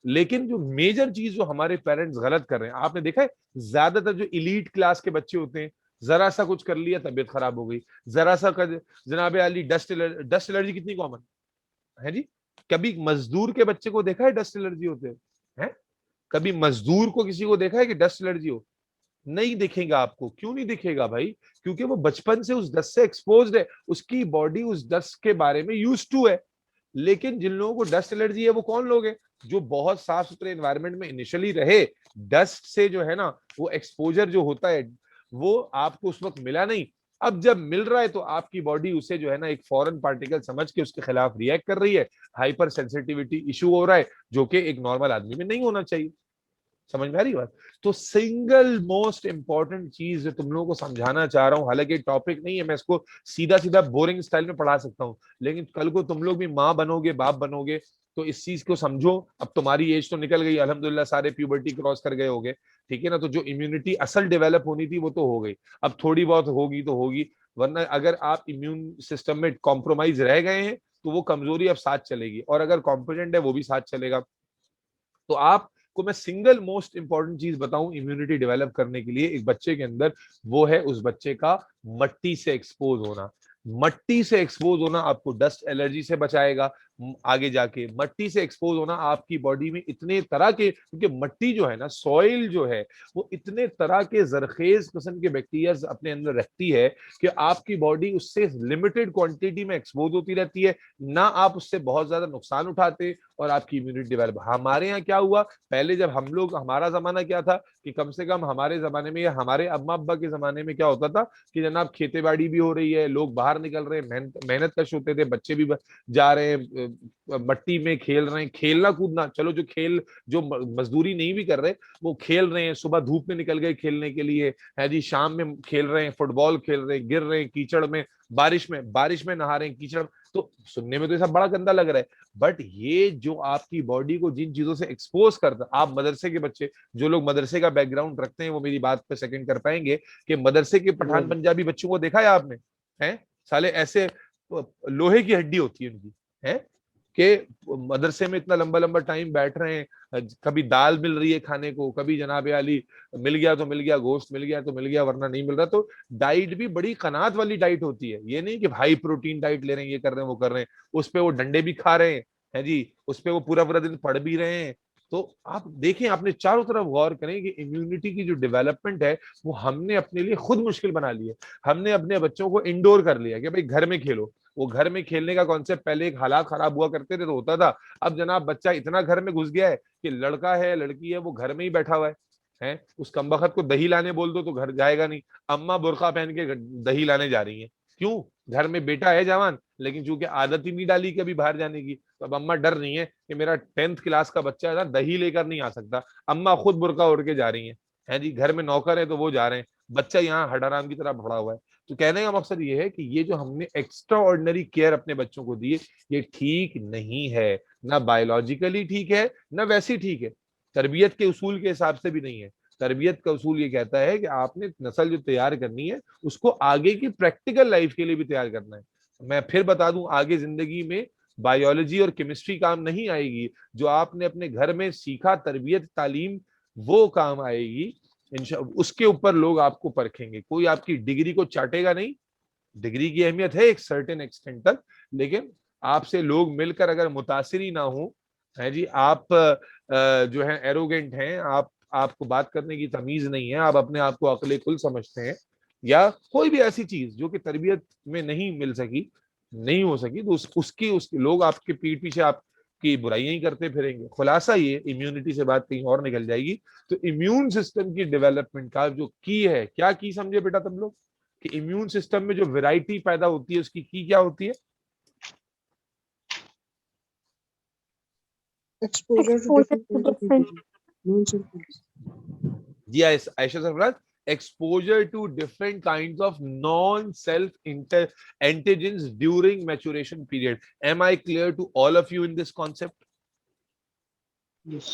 लेकिन जो मेजर चीज जो हमारे पेरेंट्स गलत कर रहे हैं, आपने देखा है, ज्यादातर जो इलीट क्लास के बच्चे होते हैं, जरा सा कुछ कर लिया तबीयत खराब हो गई, जरा सा जनाब अली डस्ट एलर्जी कितनी कॉमन है जी। कभी मजदूर के बच्चे को देखा है डस्ट एलर्जी होते हैं? कभी मजदूर को किसी को देखा है कि डस्ट एलर्जी हो? नहीं दिखेगा आपको। क्यों नहीं दिखेगा भाई? क्योंकि वो बचपन से उस डस्ट से एक्सपोज्ड है, उसकी बॉडी उस डस्ट के बारे में यूज टू है। लेकिन जिन लोगों को डस्ट एलर्जी है वो कौन लोग हैं? जो बहुत साफ सुथरे एनवायरनमेंट में इनिशियली रहे, डस्ट से जो है ना वो एक्सपोजर जो होता है वो आपको उस वक्त मिला नहीं। अब जब मिल रहा है तो आपकी बॉडी उसे जो है ना एक फॉरेन पार्टिकल समझ के उसके खिलाफ रिएक्ट कर रही है, हाइपर सेंसिटिविटी इशू हो रहा है, जो कि एक नॉर्मल आदमी में नहीं होना चाहिए। समझ में आ रही बात? तो सिंगल मोस्ट इंपॉर्टेंट चीज जो तुम लोगों को समझाना चाह रहा हूं, हालांकि टॉपिक नहीं है, मैं इसको सीधा सीधा बोरिंग स्टाइल में पढ़ा सकता हूं, लेकिन कल को तुम लोग भी माँ बनोगे, बाप बनोगे, तो इस चीज को समझो। अब तुम्हारी एज तो निकल गई अल्हम्दुलिल्लाह, सारे प्यूबर्टी क्रॉस कर गए होगे, ठीक है ना? तो जो इम्यूनिटी असल डेवलप होनी थी वो तो हो गई, अब थोड़ी बहुत होगी तो होगी, वरना अगर आप इम्यून सिस्टम में कॉम्प्रोमाइज रह गए हैं तो वो कमजोरी अब साथ चलेगी, और अगर कॉम्पिटेंट है वो भी साथ चलेगा। तो आपको मैं सिंगल मोस्ट इंपॉर्टेंट चीज बताऊं इम्यूनिटी डेवलप करने के लिए एक बच्चे के अंदर, वो है उस बच्चे का मट्टी से एक्सपोज होना। मट्टी से एक्सपोज होना आपको डस्ट एलर्जी से बचाएगा। आगे जाके मट्टी से एक्सपोज होना आपकी बॉडी में इतने तरह के, क्योंकि मट्टी जो है ना, सॉइल जो है, वो इतने तरह के जरखेज किस्म के बैक्टीरिया अपने अंदर रखती है कि आपकी बॉडी उससे लिमिटेड क्वांटिटी में एक्सपोज होती रहती है, ना आप उससे बहुत ज्यादा नुकसान उठाते, और आपकी इम्यूनिटी डेवलप। हमारे यहाँ क्या हुआ, पहले जब हम लोग, हमारा जमाना क्या था कि कम से कम हमारे जमाने में या हमारे अम्मा अब्बा के जमाने में क्या होता था कि जनाब खेती बाड़ी भी हो रही है, लोग बाहर निकल रहे हैं, मेहनत मेहनत कश होते थे, बच्चे भी जा रहे हैं, मट्टी में खेल रहे हैं, खेलना कूदना, चलो जो खेल, जो मजदूरी नहीं भी कर रहे वो खेल रहे हैं, सुबह धूप में निकल गए खेलने के लिए, है जी, शाम में खेल रहे हैं, फुटबॉल खेल रहे हैं, गिर रहे हैं कीचड़ में, बारिश में नहा रहे हैं कीचड़। तो सुनने में तो ये सब बड़ा गंदा लग रहा है, बट ये जो आपकी बॉडी को जिन चीजों से एक्सपोज करता, आप मदरसे के बच्चे, जो लोग मदरसे का बैकग्राउंड रखते हैं वो मेरी बात पे सेकंड कर पाएंगे कि मदरसे के पठान पंजाबी बच्चों को देखा है आपने? हैं साले ऐसे लोहे की हड्डी होती है उनकी, है कि मदरसे में इतना लंबा लंबा टाइम बैठ रहे हैं, कभी दाल मिल रही है खाने को, कभी जनाब अली मिल गया तो मिल गया, गोश्त मिल गया तो मिल गया, वरना नहीं मिल रहा। तो डाइट भी बड़ी कनात वाली डाइट होती है, ये नहीं कि हाई प्रोटीन डाइट ले रहे हैं, ये कर रहे हैं वो कर रहे हैं, उस पे वो डंडे भी खा रहे हैं, है जी, उस पे वो पूरा पूरा दिन पढ़ भी रहे हैं। तो आप देखें, आपने चारों तरफ गौर करें कि इम्यूनिटी की जो डेवलपमेंट है वो हमने अपने लिए खुद मुश्किल बना ली है। हमने अपने बच्चों को इंडोर कर लिया कि भाई घर में खेलो। वो घर में खेलने का कॉन्सेप्ट पहले एक हालात खराब हुआ करते थे तो होता था, अब जनाब बच्चा इतना घर में घुस गया है कि लड़का है लड़की है वो घर में ही बैठा हुआ है, है, उस कमबख्त को दही लाने बोल दो तो घर जाएगा नहीं। अम्मा बुर्का पहन के दही लाने जा रही हैं, क्यों? घर में बेटा है जवान, लेकिन चूंकि आदत ही नहीं डाली कभी बाहर जाने की, तो अब अम्मा डर रही है कि मेरा 10th क्लास का बच्चा है ना, दही लेकर नहीं आ सकता। अम्मा खुद बुर्का ओढ़ के जा रही है जी। घर में नौकर है तो वो जा रहे हैं, बच्चा यहाँ हडाराम की तरह भरा हुआ है। तो कहने का मकसद ये है कि ये जो हमने एक्स्ट्रा ऑर्डिनरी केयर अपने बच्चों को दी है, ये ठीक नहीं है, ना बायोलॉजिकली ठीक है, ना वैसी ठीक है, तरबियत के उसूल के हिसाब से भी नहीं है। तरबियत का उसूल ये कहता है कि आपने नस्ल जो तैयार करनी है उसको आगे की प्रैक्टिकल लाइफ के लिए भी तैयार करना है। मैं फिर बता दूं, आगे जिंदगी में बायोलॉजी और केमिस्ट्री काम नहीं आएगी, जो आपने अपने घर में सीखा तरबियत तालीम वो काम आएगी। उसके ऊपर लोग आपको परखेंगे, कोई आपकी डिग्री को चाटेगा नहीं। डिग्री की अहमियत है एक सर्टेन एक्सटेंट तक, लेकिन आपसे लोग मिलकर अगर मुतासिर ही ना हो, है जी, आप जो है एरोगेंट हैं, आपको बात करने की तमीज नहीं है, आप अपने आप को अक्ले कुल समझते हैं, या कोई भी ऐसी चीज जो कि तरबियत में नहीं मिल सकी, नहीं हो सकी, तो उसके लोग आपके पीठ पीछे आपकी बुराइयां ही करते फिरेंगे। खुलासा ये, इम्यूनिटी से बात कहीं और निकल जाएगी। तो इम्यून सिस्टम की डेवलपमेंट का जो की है, क्या की समझे बेटा तुम लोग, कि इम्यून सिस्टम में जो वैरायटी पैदा होती है उसकी की क्या होती है? Exposure to Exposure different to kinds of different. antigens. Ji Ayesha Sarfaraz, exposure to different kinds of non-self antigens during maturation period. Am I clear to all of you in this concept?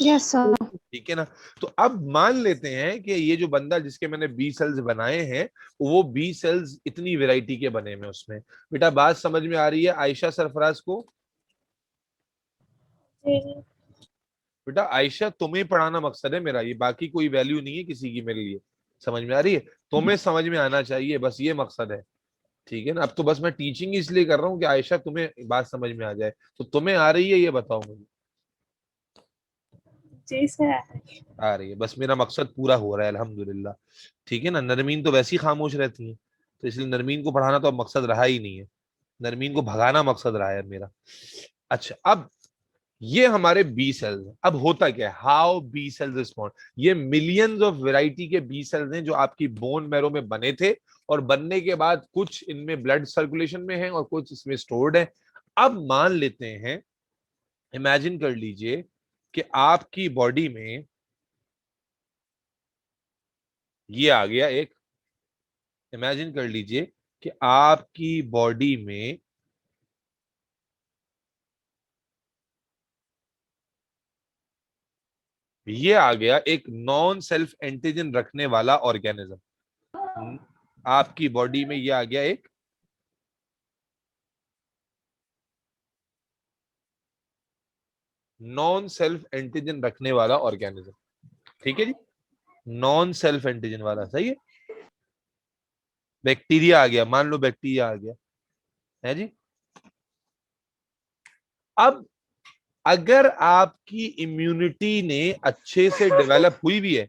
Yes, sir. ठीक है ना। तो अब मान लेते हैं कि ये जो बंदा जिसके मैंने बी सेल्स बनाए हैं, वो बी सेल्स इतनी वैरायटी के बने में उसमें। बेटा बात समझ में आ रही है आयशा सरफराज को? बेटा आयशा, तुम्हें पढ़ाना मकसद है मेरा, ये बाकी कोई वैल्यू नहीं है किसी की मेरे लिए। समझ में आ रही है? तुम्हें समझ में आना चाहिए, बस ये मकसद है। ठीक है ना। अब तो बस मैं टीचिंग इसलिए कर रहा हूँ कि आयशा तुम्हें बात समझ में आ जाए। तो तुम्हें आ रही है ये बताओ मुझे? जी सर। आ रही है, बस मेरा मकसद पूरा हो रहा है अल्हम्दुलिल्लाह। ठीक है ना। नरमीन तो वैसी खामोश रहती है, तो इसलिए नरमीन को पढ़ाना तो अब मकसद रहा ही नहीं है, नरमीन को भगाना मकसद रहा है मेरा। अच्छा, अब ये हमारे बी सेल्स। अब होता क्या है, हाउ बी सेल्स रिस्पॉन्ड। ये मिलियंस ऑफ वैरायटी के बी सेल्स हैं जो आपकी बोन मैरो में बने थे, और बनने के बाद कुछ इनमें ब्लड सर्कुलेशन में है और कुछ इसमें स्टोर्ड है। अब मान लेते हैं, इमेजिन कर लीजिए कि आपकी बॉडी में ये आ गया एक, इमेजिन कर लीजिए कि आपकी बॉडी में ये आ गया एक नॉन सेल्फ एंटीजन रखने वाला ऑर्गेनिज्म। आपकी बॉडी में ये आ गया एक नॉन सेल्फ एंटीजन रखने वाला ऑर्गेनिज्म। ठीक है जी, नॉन सेल्फ एंटीजन वाला, सही है। बैक्टीरिया आ गया, मान लो बैक्टीरिया आ गया, है जी। अब अगर आपकी इम्यूनिटी ने अच्छे से डेवलप हुई भी है,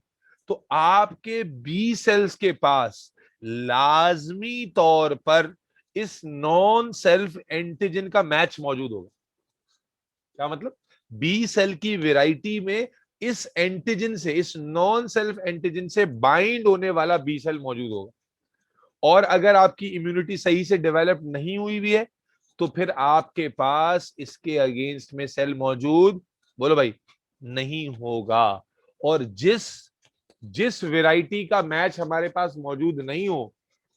तो आपके बी सेल्स के पास लाजमी तौर पर इस नॉन सेल्फ एंटीजन का मैच मौजूद होगा। क्या मतलब? बी सेल की वैरायटी में इस एंटीजन से, इस नॉन सेल्फ एंटीजन से बाइंड होने वाला बी सेल मौजूद होगा। और अगर आपकी इम्यूनिटी सही से डेवलप नहीं हुई भी है, तो फिर आपके पास इसके अगेंस्ट में सेल मौजूद, बोलो भाई, नहीं होगा। और जिस जिस वैरायटी का मैच हमारे पास मौजूद नहीं हो,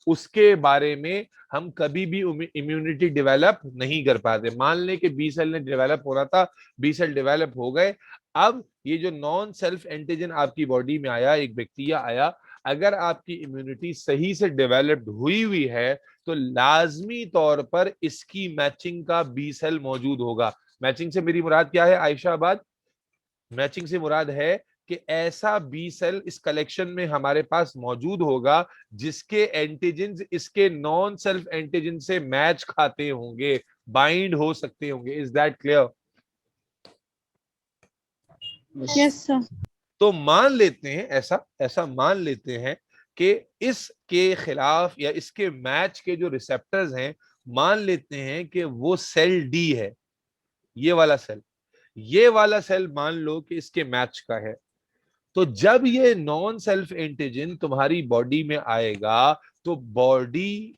उसके बारे में हम कभी भी इम्यूनिटी डेवलप नहीं कर पाते। मान लें कि बी सेल ने डेवलप हो रहा था, बी सेल डेवलप हो गए, अब ये जो नॉन सेल्फ एंटीजन आपकी बॉडी में आया, एक बैक्टीरिया आया, अगर आपकी इम्यूनिटी सही से डेवलप्ड हुई है, तो लाजमी तौर पर इसकी मैचिंग का बी सेल मौजूद होगा। मैचिंग से मेरी मुराद क्या है आयशाबाद? मैचिंग से मुराद है कि ऐसा बी सेल इस कलेक्शन में हमारे पास मौजूद होगा जिसके एंटीजन इसके नॉन सेल्फ एंटीजन से मैच खाते होंगे, बाइंड हो सकते होंगे। Is that clear? Yes sir. तो मान लेते हैं, ऐसा ऐसा मान लेते हैं कि इसके खिलाफ या इसके मैच के जो रिसेप्टर्स हैं, मान लेते हैं कि वो सेल डी है, ये वाला सेल मान लो कि इसके मैच का है। तो जब ये नॉन सेल्फ एंटीजन तुम्हारी बॉडी में आएगा तो बॉडी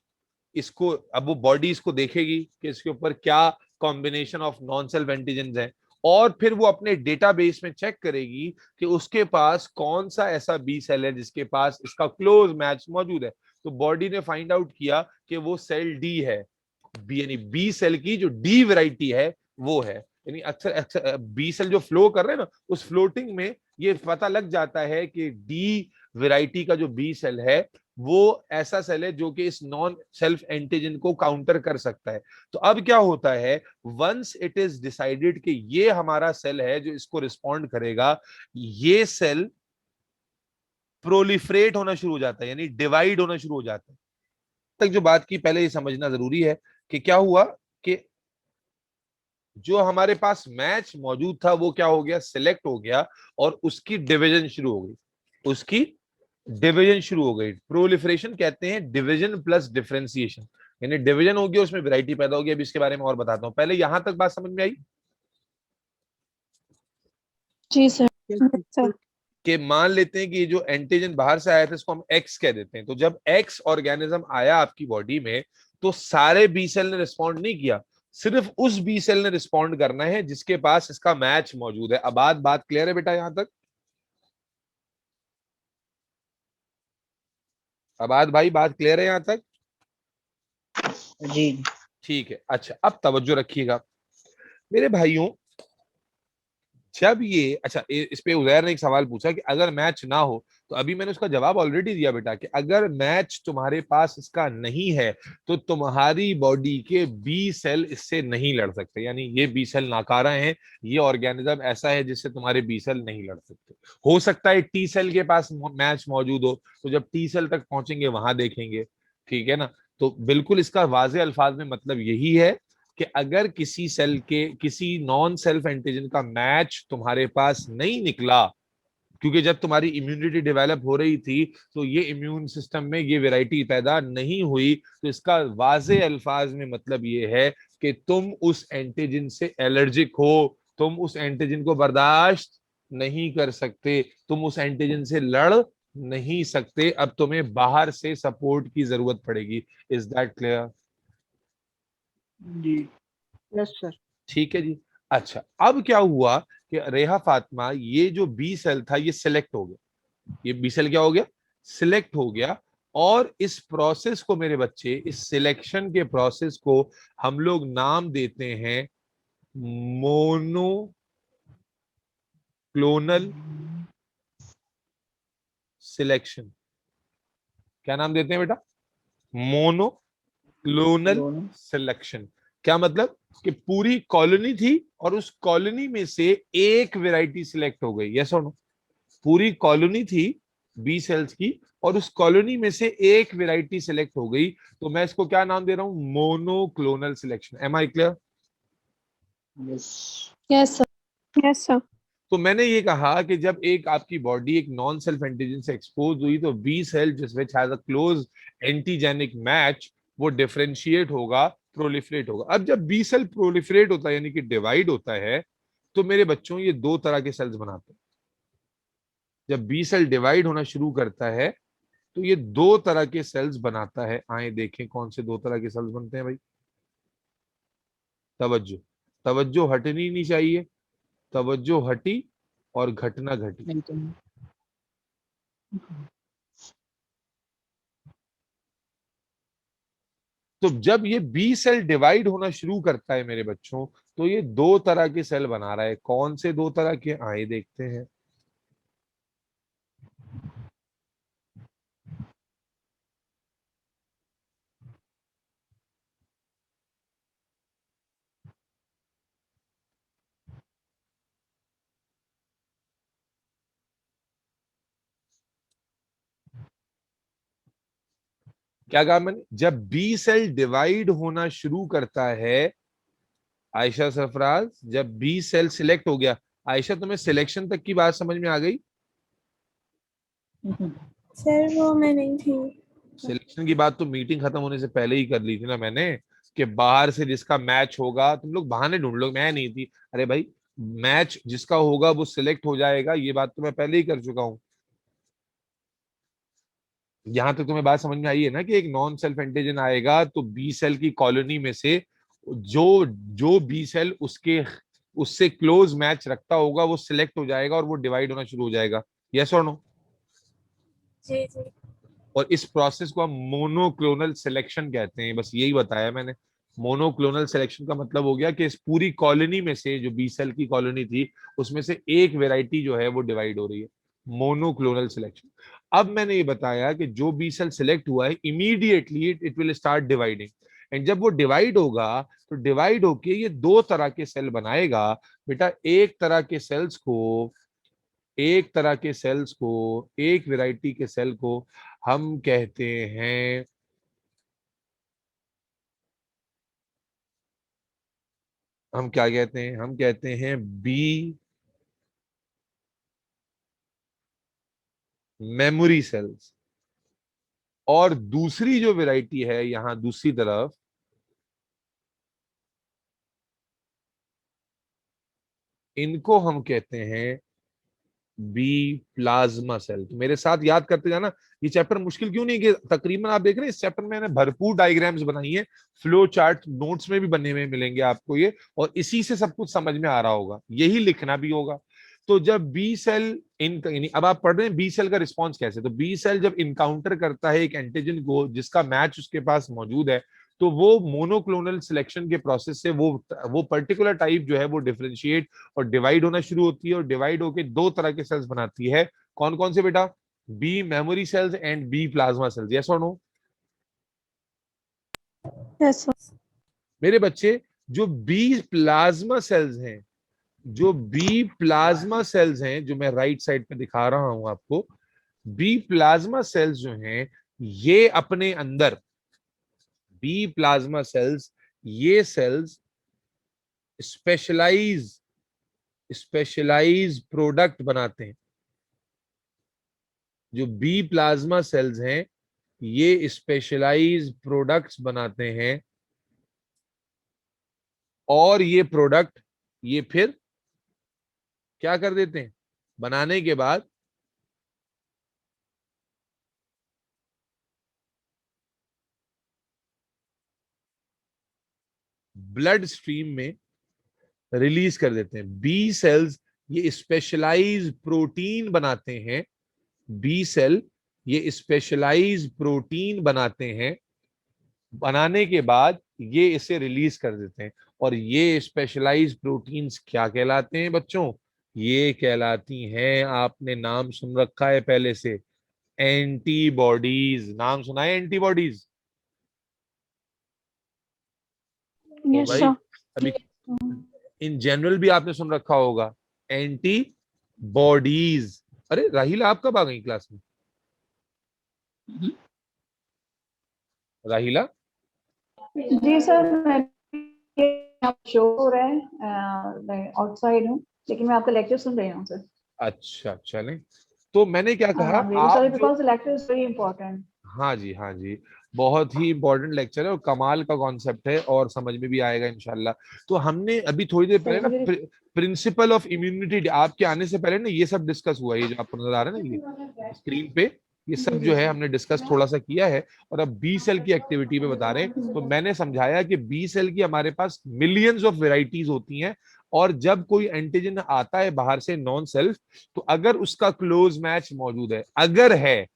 इसको, अब वो बॉडी इसको देखेगी कि इसके ऊपर क्या combination of non self antigen है, और फिर वो अपने डेटाबेस में चेक करेगी कि उसके पास कौन सा ऐसा बी सेल है जिसके पास इसका क्लोज मैच मौजूद है। तो बॉडी ने फाइंड आउट किया कि वो सेल डी है, बी यानी बी सेल की जो डी वैरायटी है वो है। यानी अक्सर अक्सर बी सेल जो फ्लो कर रहे हैं ना, उस फ्लोटिंग में ये पता लग जाता है कि डी वैरायटी का जो बी सेल है वो ऐसा सेल है जो कि इस नॉन सेल्फ एंटीजन को काउंटर कर सकता है। तो अब क्या होता है, वंस इट इज डिसाइडेड कि ये हमारा सेल है जो इसको रिस्पॉन्ड करेगा, ये सेल प्रोलिफरेट होना शुरू हो जाता है, यानी डिवाइड होना शुरू हो जाता है। तक जो बात की पहले ये समझना जरूरी है कि क्या हुआ कि जो हमारे पास मैच मौजूद था वो क्या हो गया, सिलेक्ट हो गया, और उसकी डिवीजन शुरू हो गई, उसकी डिवीजन शुरू हो गई। प्रोलिफरेशन कहते हैं डिवीजन प्लस डिफरेंशिएशन, यानी डिवीजन हो गया, उसमें वैरायटी पैदा हो गई। अभी इसके बारे में और बताता हूं, पहले यहां तक बात समझ में आई जी sir. Yes, Yes, sir. sir. कि मान लेते हैं कि ये जो एंटीजन बाहर से आया था इसको हम एक्स कह देते हैं। तो जब एक्स ऑर्गेनिज्म आया आपकी बॉडी में तो सारे बी सेल ने रिस्पॉन्ड नहीं किया, सिर्फ उस बी सेल ने रिस्पॉन्ड करना है जिसके पास इसका मैच मौजूद है। अब बात क्लियर है बेटा यहां तक? अबाद भाई बात क्लियर है यहां तक? जी ठीक है। अच्छा अब तवज्जो रखिएगा मेरे भाइयों, जब ये अच्छा इस पे उजैर ने एक सवाल पूछा कि अगर मैच ना हो, तो अभी मैंने उसका जवाब ऑलरेडी दिया बेटा कि अगर मैच तुम्हारे पास इसका नहीं है तो तुम्हारी बॉडी के बी सेल इससे नहीं लड़ सकते, यानी ये बी सेल नाकारा है, ये ऑर्गेनिज्म ऐसा है जिससे तुम्हारे बी सेल नहीं लड़ सकते। हो सकता है टी सेल के पास मैच मौजूद हो, तो जब टी सेल तक पहुंचेंगे वहां देखेंगे, ठीक है ना। तो बिल्कुल इसका वाज़े अल्फाज में मतलब यही है कि अगर किसी सेल के किसी नॉन सेल्फ एंटीजन का मैच तुम्हारे पास नहीं निकला, क्योंकि जब तुम्हारी इम्यूनिटी डेवलप हो रही थी तो ये इम्यून सिस्टम में ये वैरायटी पैदा नहीं हुई, तो इसका वाज़े अल्फाज में मतलब ये है कि तुम उस एंटीजन से एलर्जिक हो, तुम उस एंटीजन को बर्दाश्त नहीं कर सकते, तुम उस एंटीजन से लड़ नहीं सकते, अब तुम्हें बाहर से सपोर्ट की जरूरत पड़ेगी। Is that clear? जी Yes, sir. ठीक है जी। अच्छा अब क्या हुआ कि रेहा फातिमा ये जो बी सेल था ये सिलेक्ट हो गया, ये बी सेल क्या हो गया, सिलेक्ट हो गया। और इस प्रोसेस को मेरे बच्चे, इस सिलेक्शन के प्रोसेस को हम लोग नाम देते हैं मोनोक्लोनल सिलेक्शन। क्या नाम देते हैं बेटा? मोनोक्लोनल दोनों सिलेक्शन। क्या मतलब कि पूरी कॉलोनी थी और उस कॉलोनी में से एक वैरायटी सिलेक्ट हो गई, यस और नो? पूरी कॉलोनी थी बी सेल्स की और उस कॉलोनी में से एक वैरायटी सिलेक्ट हो गई, तो मैं इसको क्या नाम दे रहा हूं, monoclonal selection. Am I clear? Yes Yes, sir. Yes, sir. तो मैंने ये कहा कि जब एक आपकी बॉडी एक नॉन सेल्फ एंटीजन से एक्सपोज हुई तो बी सेल जिस which has a close antigenic match वो डिफरेंशिएट होगा, प्रोलिफरेट होगा। अब जब बी सेल प्रोलिफरेट होता है यानी कि डिवाइड होता है, तो मेरे बच्चों ये दो तरह के सेल्स बनाते हैं। जब बी सेल डिवाइड होना शुरू करता है तो ये दो तरह के सेल्स बनाता है। आए देखें कौन से दो तरह के सेल्स बनते हैं भाई। तवज्जो, तवज्जो हटनी नहीं चाहिए, तवज्जो हटी और घटना घटी। नहीं तो तो जब ये बी सेल डिवाइड होना शुरू करता है मेरे बच्चों, तो ये दो तरह के सेल बना रहा है। कौन से दो तरह के, आए देखते हैं। क्या कहा मैंने? जब बी सेल डिवाइड होना शुरू करता है, आयशा सरफराज, जब बी सेल सिलेक्ट हो गया, आयशा तुम्हें सिलेक्शन तक की बात समझ में आ गई? सर वो मैं नहीं थी। सिलेक्शन की बात तो मीटिंग खत्म होने से पहले ही कर ली थी ना मैंने, कि बाहर से जिसका मैच होगा, तुम लोग बहाने ढूंढ लो, मैं नहीं थी। अरे भाई मैच जिसका होगा वो सिलेक्ट हो जाएगा, ये बात तो मैं पहले ही कर चुका हूं। यहां तक तुम्हें बात समझ में आई है ना कि एक नॉन सेल्फ एंटीजन आएगा तो बी सेल की कॉलोनी में से जो जो बी सेल उसके उससे क्लोज मैच रखता होगा वो सिलेक्ट हो जाएगा और वो डिवाइड होना शुरू हो जाएगा। यस और नो? जी जी। और इस प्रोसेस को हम मोनोक्लोनल सिलेक्शन कहते हैं। बस यही बताया मैंने। मोनोक्लोनल सिलेक्शन का मतलब हो गया कि इस पूरी कॉलोनी में से जो बी सेल की कॉलोनी थी उसमें से एक वेराइटी जो है वो डिवाइड हो रही है। Monoclonal selection. अब मैंने ये बताया कि जो बी सेल सिलेक्ट हुआ है immediately it will start dividing. And जब वो डिवाइड होगा तो डिवाइड होके ये दो तरह के सेल बनाएगा। बेटा एक वैरायटी के सेल को हम कहते हैं हम क्या कहते हैं? हम कहते हैं बी मेमोरी सेल्स। और दूसरी जो वैरायटी है यहां दूसरी तरफ, इनको हम कहते हैं बी प्लाज्मा सेल। तो मेरे साथ याद करते जाना। ये चैप्टर मुश्किल क्यों नहीं कि तकरीबन आप देख रहे हैं इस चैप्टर में मैंने भरपूर डायग्राम्स बनाई है। फ्लो चार्ट नोट्स में भी बने हुए मिलेंगे आपको ये, और इसी से सब कुछ समझ में आ रहा होगा, यही लिखना भी होगा। तो जब बी सेल इन अब आप पढ़ रहे हैं बी सेल का रिस्पॉन्स कैसे, तो बी सेल जब इनकाउंटर करता है एक एंटीजन को जिसका मैच उसके पास मौजूद है, तो वो मोनोक्लोनल सिलेक्शन के प्रोसेस से वो पर्टिकुलर टाइप जो है वो डिफरेंशिएट और डिवाइड होना शुरू होती है, और डिवाइड होकर दो तरह के सेल्स बनाती है। कौन कौन से बेटा? B memory cells and B plasma cells. Yes और नो? Yes, sir. मेरे बच्चे, जो बी प्लाज्मा सेल्स हैं जो बी प्लाज्मा सेल्स हैं जो मैं राइट साइड पे दिखा रहा हूं आपको, बी प्लाज्मा सेल्स जो हैं ये अपने अंदर बी प्लाज्मा सेल्स, ये सेल्स स्पेशलाइज स्पेशलाइज प्रोडक्ट बनाते हैं। जो बी प्लाज्मा सेल्स हैं ये स्पेशलाइज प्रोडक्ट्स बनाते हैं, और ये प्रोडक्ट ये फिर क्या कर देते हैं? बनाने के बाद ब्लड स्ट्रीम में रिलीज कर देते हैं। बी सेल्स ये स्पेशलाइज प्रोटीन बनाते हैं। बी सेल ये स्पेशलाइज प्रोटीन बनाते हैं, बनाने के बाद ये इसे रिलीज कर देते हैं। और ये स्पेशलाइज प्रोटीन्स क्या कहलाते हैं बच्चों? ये कहलाती हैं, आपने नाम सुन रखा है पहले से, एंटीबॉडीज। नाम सुना है एंटीबॉडीज? तो Yes, भाई sir. अभी इन जनरल भी आपने सुन रखा होगा, एंटी बॉडीज। अरे राहिला आप कब आ गई क्लास में? राहिला जी सर, मैं शो हो रहा है, मैं आउटसाइड हूँ, लेकिन मैं आपका लेक्चर सुन रही हूँ सर। अच्छा चलें। तो मैंने क्या कहा, वेरी आप सॉरी जो because lecture is very important. हाँ जी हाँ जी, बहुत ही इंपॉर्टेंट लेक्चर है और कमाल का कॉन्सेप्ट है और समझ में भी आएगा इंशाल्लाह। तो हमने अभी थोड़ी देर पहले सर ना मुझे प्रिंसिपल ऑफ इम्यूनिटी आपके आने से पहले ना ये सब डिस्कस हुआ है। ये जो आपको नजर आ रहा है ना ये स्क्रीन पे, ये जी सब जी जो है हमने डिस्कस थोड़ा सा किया है। और अब बी सेल की एक्टिविटी पे बता रहे हैं। तो मैंने समझाया कि बी सेल की हमारे पास मिलियंस ऑफ वेराइटीज होती हैं, और जब कोई एंटीजन आता है बाहर से नॉन सेल्फ, तो अगर उसका क्लोज मैच मौजूद है, अगर है,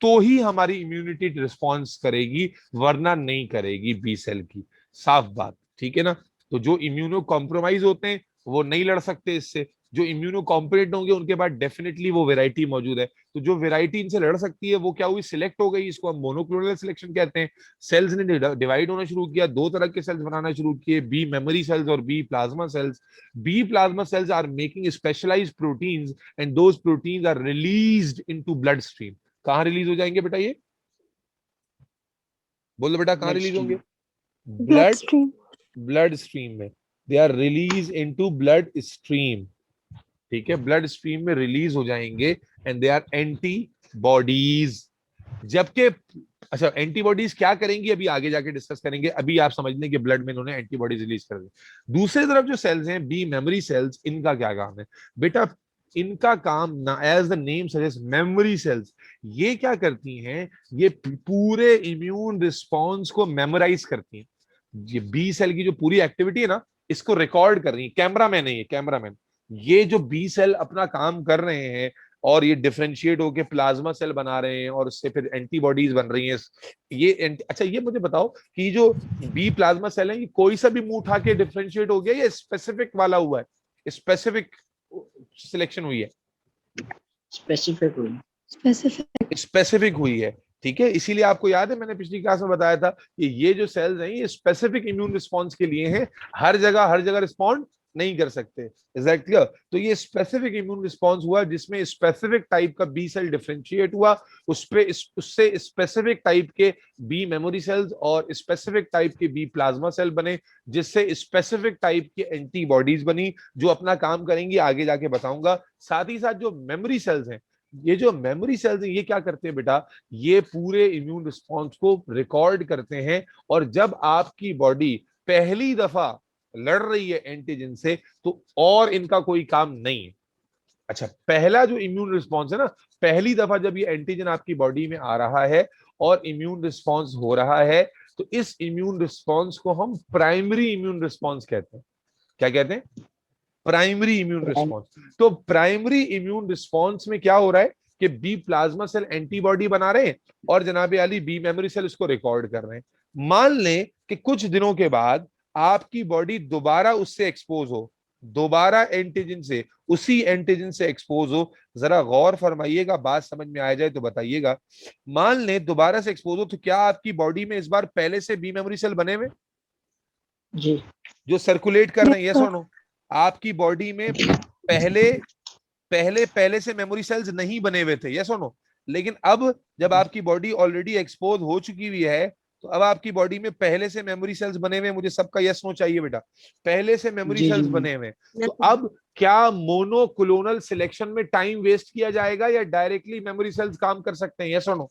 तो ही हमारी इम्यूनिटी रिस्पॉन्स करेगी, वरना नहीं करेगी बी सेल की। साफ बात, ठीक है ना? तो जो इम्यूनो कॉम्प्रोमाइज होते हैं वो नहीं लड़ सकते इससे। जो इम्यूनो कॉम्पिटेंट होंगे उनके पास डेफिनेटली वो वेराइटी मौजूद है। तो जो वेराइटी इनसे लड़ सकती है वो क्या हुई? सिलेक्ट हो गई। इसको हम मोनोक्लोनल सिलेक्शन कहते हैं। सेल्स ने डिवाइड होना शुरू किया, दो तरह के सेल्स बनाना शुरू किए, बी मेमोरी सेल्स और B plasma cells. B plasma cells are making specialised proteins, and those proteins are released into blood stream. कहां रिलीज हो जाएंगे बेटा? ये बोलो बेटा, कहां ब्लड रिलीज होंगे? Stream. Blood Bloodstream. Blood stream में। They are release into blood stream. ठीक है, ब्लड स्ट्रीम में रिलीज हो जाएंगे, and they are antibodies. जबकि अच्छा एंटीबॉडीज क्या करेंगी अभी आगे जाके डिस्कस करेंगे, अभी आप समझ लें कि ब्लड में इन्होंने एंटीबॉडीज रिलीज कर दी। दूसरी तरफ जो सेल्स हैं बी मेमोरी सेल्स, इनका क्या काम है बेटा? इनका काम ना, as the name suggest, memory cells, ये क्या करती हैं? ये पूरे इम्यून रिस्पॉन्स को मेमोराइज करती हैं। ये बी सेल की जो पूरी एक्टिविटी है ना, इसको रिकॉर्ड कर रही है। कैमरामैन है ये, कैमरामैन। ये जो बी सेल अपना काम कर रहे हैं और ये डिफरेंशिएट होके प्लाज्मा सेल बना रहे हैं और उससे फिर एंटीबॉडीज बन रही हैं। अच्छा ये मुझे बताओ कि जो बी प्लाज्मा सेल है, ये कोई सा भी मुंह उठा के डिफरेंशिएट हो गया या स्पेसिफिक वाला हुआ है? स्पेसिफिक सिलेक्शन हुई है, स्पेसिफिक हुई। स्पेसिफिक हुई है। ठीक है, इसीलिए आपको याद है मैंने पिछली क्लास में बताया था कि ये जो सेल्स हैं ये स्पेसिफिक इम्यून रिस्पॉन्स के लिए हैं, हर जगह रिस्पॉन्ड नहीं कर सकते। Is that clear? तो ये स्पेसिफिक इम्यून रिस्पॉन्स हुआ जिसमें स्पेसिफिक टाइप का बी सेल डिफरेंशिएट हुआ, उससे स्पेसिफिक टाइप के बी मेमोरी सेल्स और स्पेसिफिक टाइप के बी प्लाज्मा सेल बने, जिससे स्पेसिफिक टाइप की एंटीबॉडीज बनी जो अपना काम करेंगी, आगे जाके बताऊंगा। साथ ही साथ जो मेमोरी सेल्स हैं, ये जो मेमोरी सेल्स हैं ये क्या करते हैं बेटा? ये पूरे इम्यून रिस्पॉन्स को रिकॉर्ड करते हैं, और जब आपकी बॉडी पहली दफा लड़ रही है एंटीजन से, तो और इनका कोई काम नहीं है। अच्छा, पहला जो इम्यून रिस्पॉन्स है ना, पहली दफा जब ये एंटीजन आपकी बॉडी में आ रहा है और इम्यून रिस्पॉन्स हो रहा है, तो इस इम्यून रिस्पॉन्स को हम प्राइमरी इम्यून रिस्पॉन्स कहते हैं। क्या कहते हैं? Primary immune response. तो प्राइमरी इम्यून रिस्पॉन्स में क्या हो रहा है कि बी प्लाज्मा सेल एंटीबॉडी बना रहे हैं और जनाबे आली बी मेमोरी सेल उसको रिकॉर्ड कर रहे हैं। मान लें कि कुछ दिनों के बाद आपकी बॉडी दोबारा उससे एक्सपोज हो, दोबारा एंटीजन से, उसी एंटीजन से एक्सपोज हो। जरा गौर फरमाइएगा, बात समझ में आ जाए तो बताइएगा। मान लें दोबारा से एक्सपोज हो, तो क्या आपकी बॉडी में इस बार पहले से बी मेमोरी सेल बने हुए जी, जो सर्कुलेट कर रहे हैं? यस और नो? आपकी बॉडी में पहले पहले पहले से मेमोरी सेल्स नहीं बने हुए थे, यस और नो? लेकिन अब जब आपकी बॉडी ऑलरेडी एक्सपोज हो चुकी हुई है, तो अब आपकी बॉडी में पहले से मेमोरी सेल्स बने हुए हैं। मुझे सबका यस नो चाहिए बेटा। पहले से मेमोरी जी, सेल्स जी। बने हुए हैं, तो अब क्या मोनोक्लोनल सिलेक्शन में टाइम वेस्ट किया जाएगा या डायरेक्टली मेमोरी सेल्स काम कर सकते हैं? यस और नो?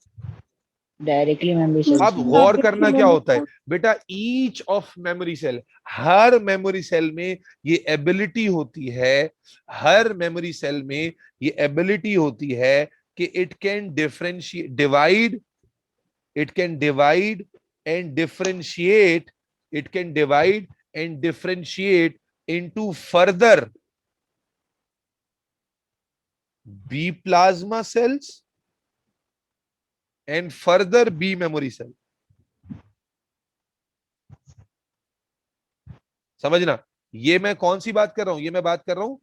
Directly memory cells. अब गौर करना क्या होता है बेटा, ईच ऑफ मेमोरी सेल, हर मेमोरी सेल में ये एबिलिटी होती है, हर मेमोरी सेल में ये एबिलिटी होती है कि it can differentiate, divide, it can divide and differentiate, it can divide and differentiate into further B plasma cells and further B memory cell। समझना, ये मैं कौन सी बात कर रहा हूं? ये मैं बात कर रहा हूं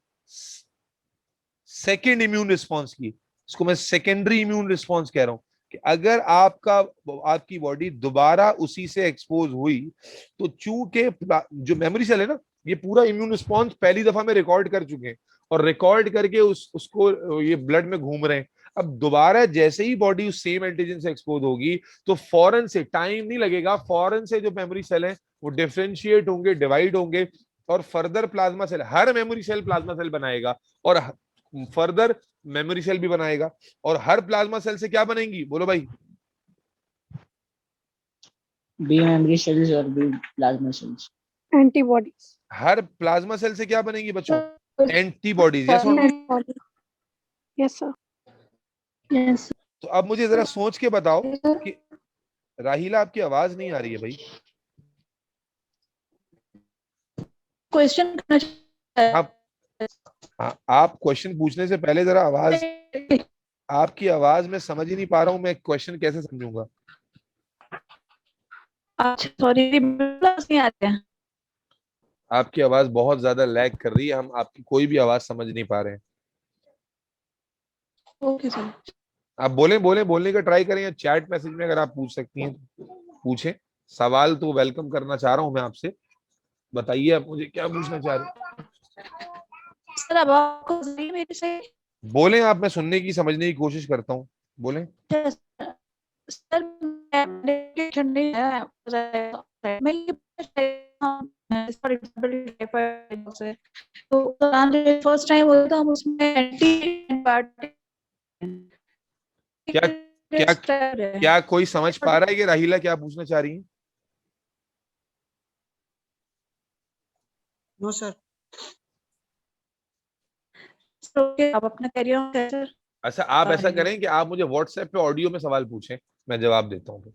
सेकेंड इम्यून रिस्पॉन्स की। इसको मैं सेकेंडरी इम्यून रिस्पॉन्स कह रहा हूं कि अगर आपकी बॉडी दोबारा उसी से एक्सपोज हुई, तो चूंकि जो मेमोरी सेल है ना, ये पूरा इम्यून रिस्पॉन्स पहली दफा में रिकॉर्ड कर चुके हैं और रिकॉर्ड करके उसको ये ब्लड में घूम रहे हैं। अब दोबारा जैसे ही बॉडी उस सेम एंटीजन से एक्सपोज होगी, तो फौरन से, टाइम नहीं लगेगा, फौरन से जो मेमोरी सेल है वो डिफरेंशिएट होंगे, डिवाइड होंगे, और फर्दर प्लाज्मा सेल, हर मेमोरी सेल प्लाज्मा सेल बनाएगा और फर्दर मेमोरी सेल भी बनाएगा। और हर प्लाज्मा सेल से क्या बनेंगी? बोलो भाई। बी मेमोरी सेल्स और बी प्लाज्मा सेल्स। एंटीबॉडीज। हर प्लाज्मा सेल से क्या बनेंगी बच्चों? एंटीबॉडीज। यस और नो? Yes sir. यस। तो अब मुझे जरा सोच के बताओ कि राहिला, आपकी आवाज नहीं आ रही है भाई। क्वेश्चन आप क्वेश्चन पूछने से पहले जरा आवाज, आपकी आवाज मैं समझ ही नहीं पा रहा हूं, मैं क्वेश्चन कैसे समझूंगा? सॉरी, नहीं आते हैं। आपकी आवाज बहुत ज्यादा लैग कर रही है, हम आपकी कोई भी आवाज समझ नहीं पा रहे हैं। Okay sir. आप बोलने का ट्राई करें, या चैट मैसेज में अगर आप पूछ सकती हैं तो पूछें। सवाल तो वेलकम करना चाह रहा हूं मैं आपसे, बताइए आप मुझे क्या पूछना चाह रहे हैं। सर अब आपको मेरे से बोलें आप, मैं सुनने की, समझने की कोशिश करता हूँ, बोलें। सर फर्स्ट टाइम होता हम उसमें क्या क्या कर रहे हैं। क्या कोई समझ पा रहा है कि राहिला क्या पूछना चाह रही है? No sir. ओके, आप अपना कैरियर ऑन करें सर। अच्छा, आप ऐसा करें कि आप मुझे व्हाट्सएप पे ऑडियो में सवाल पूछें, मैं जवाब देता हूँ।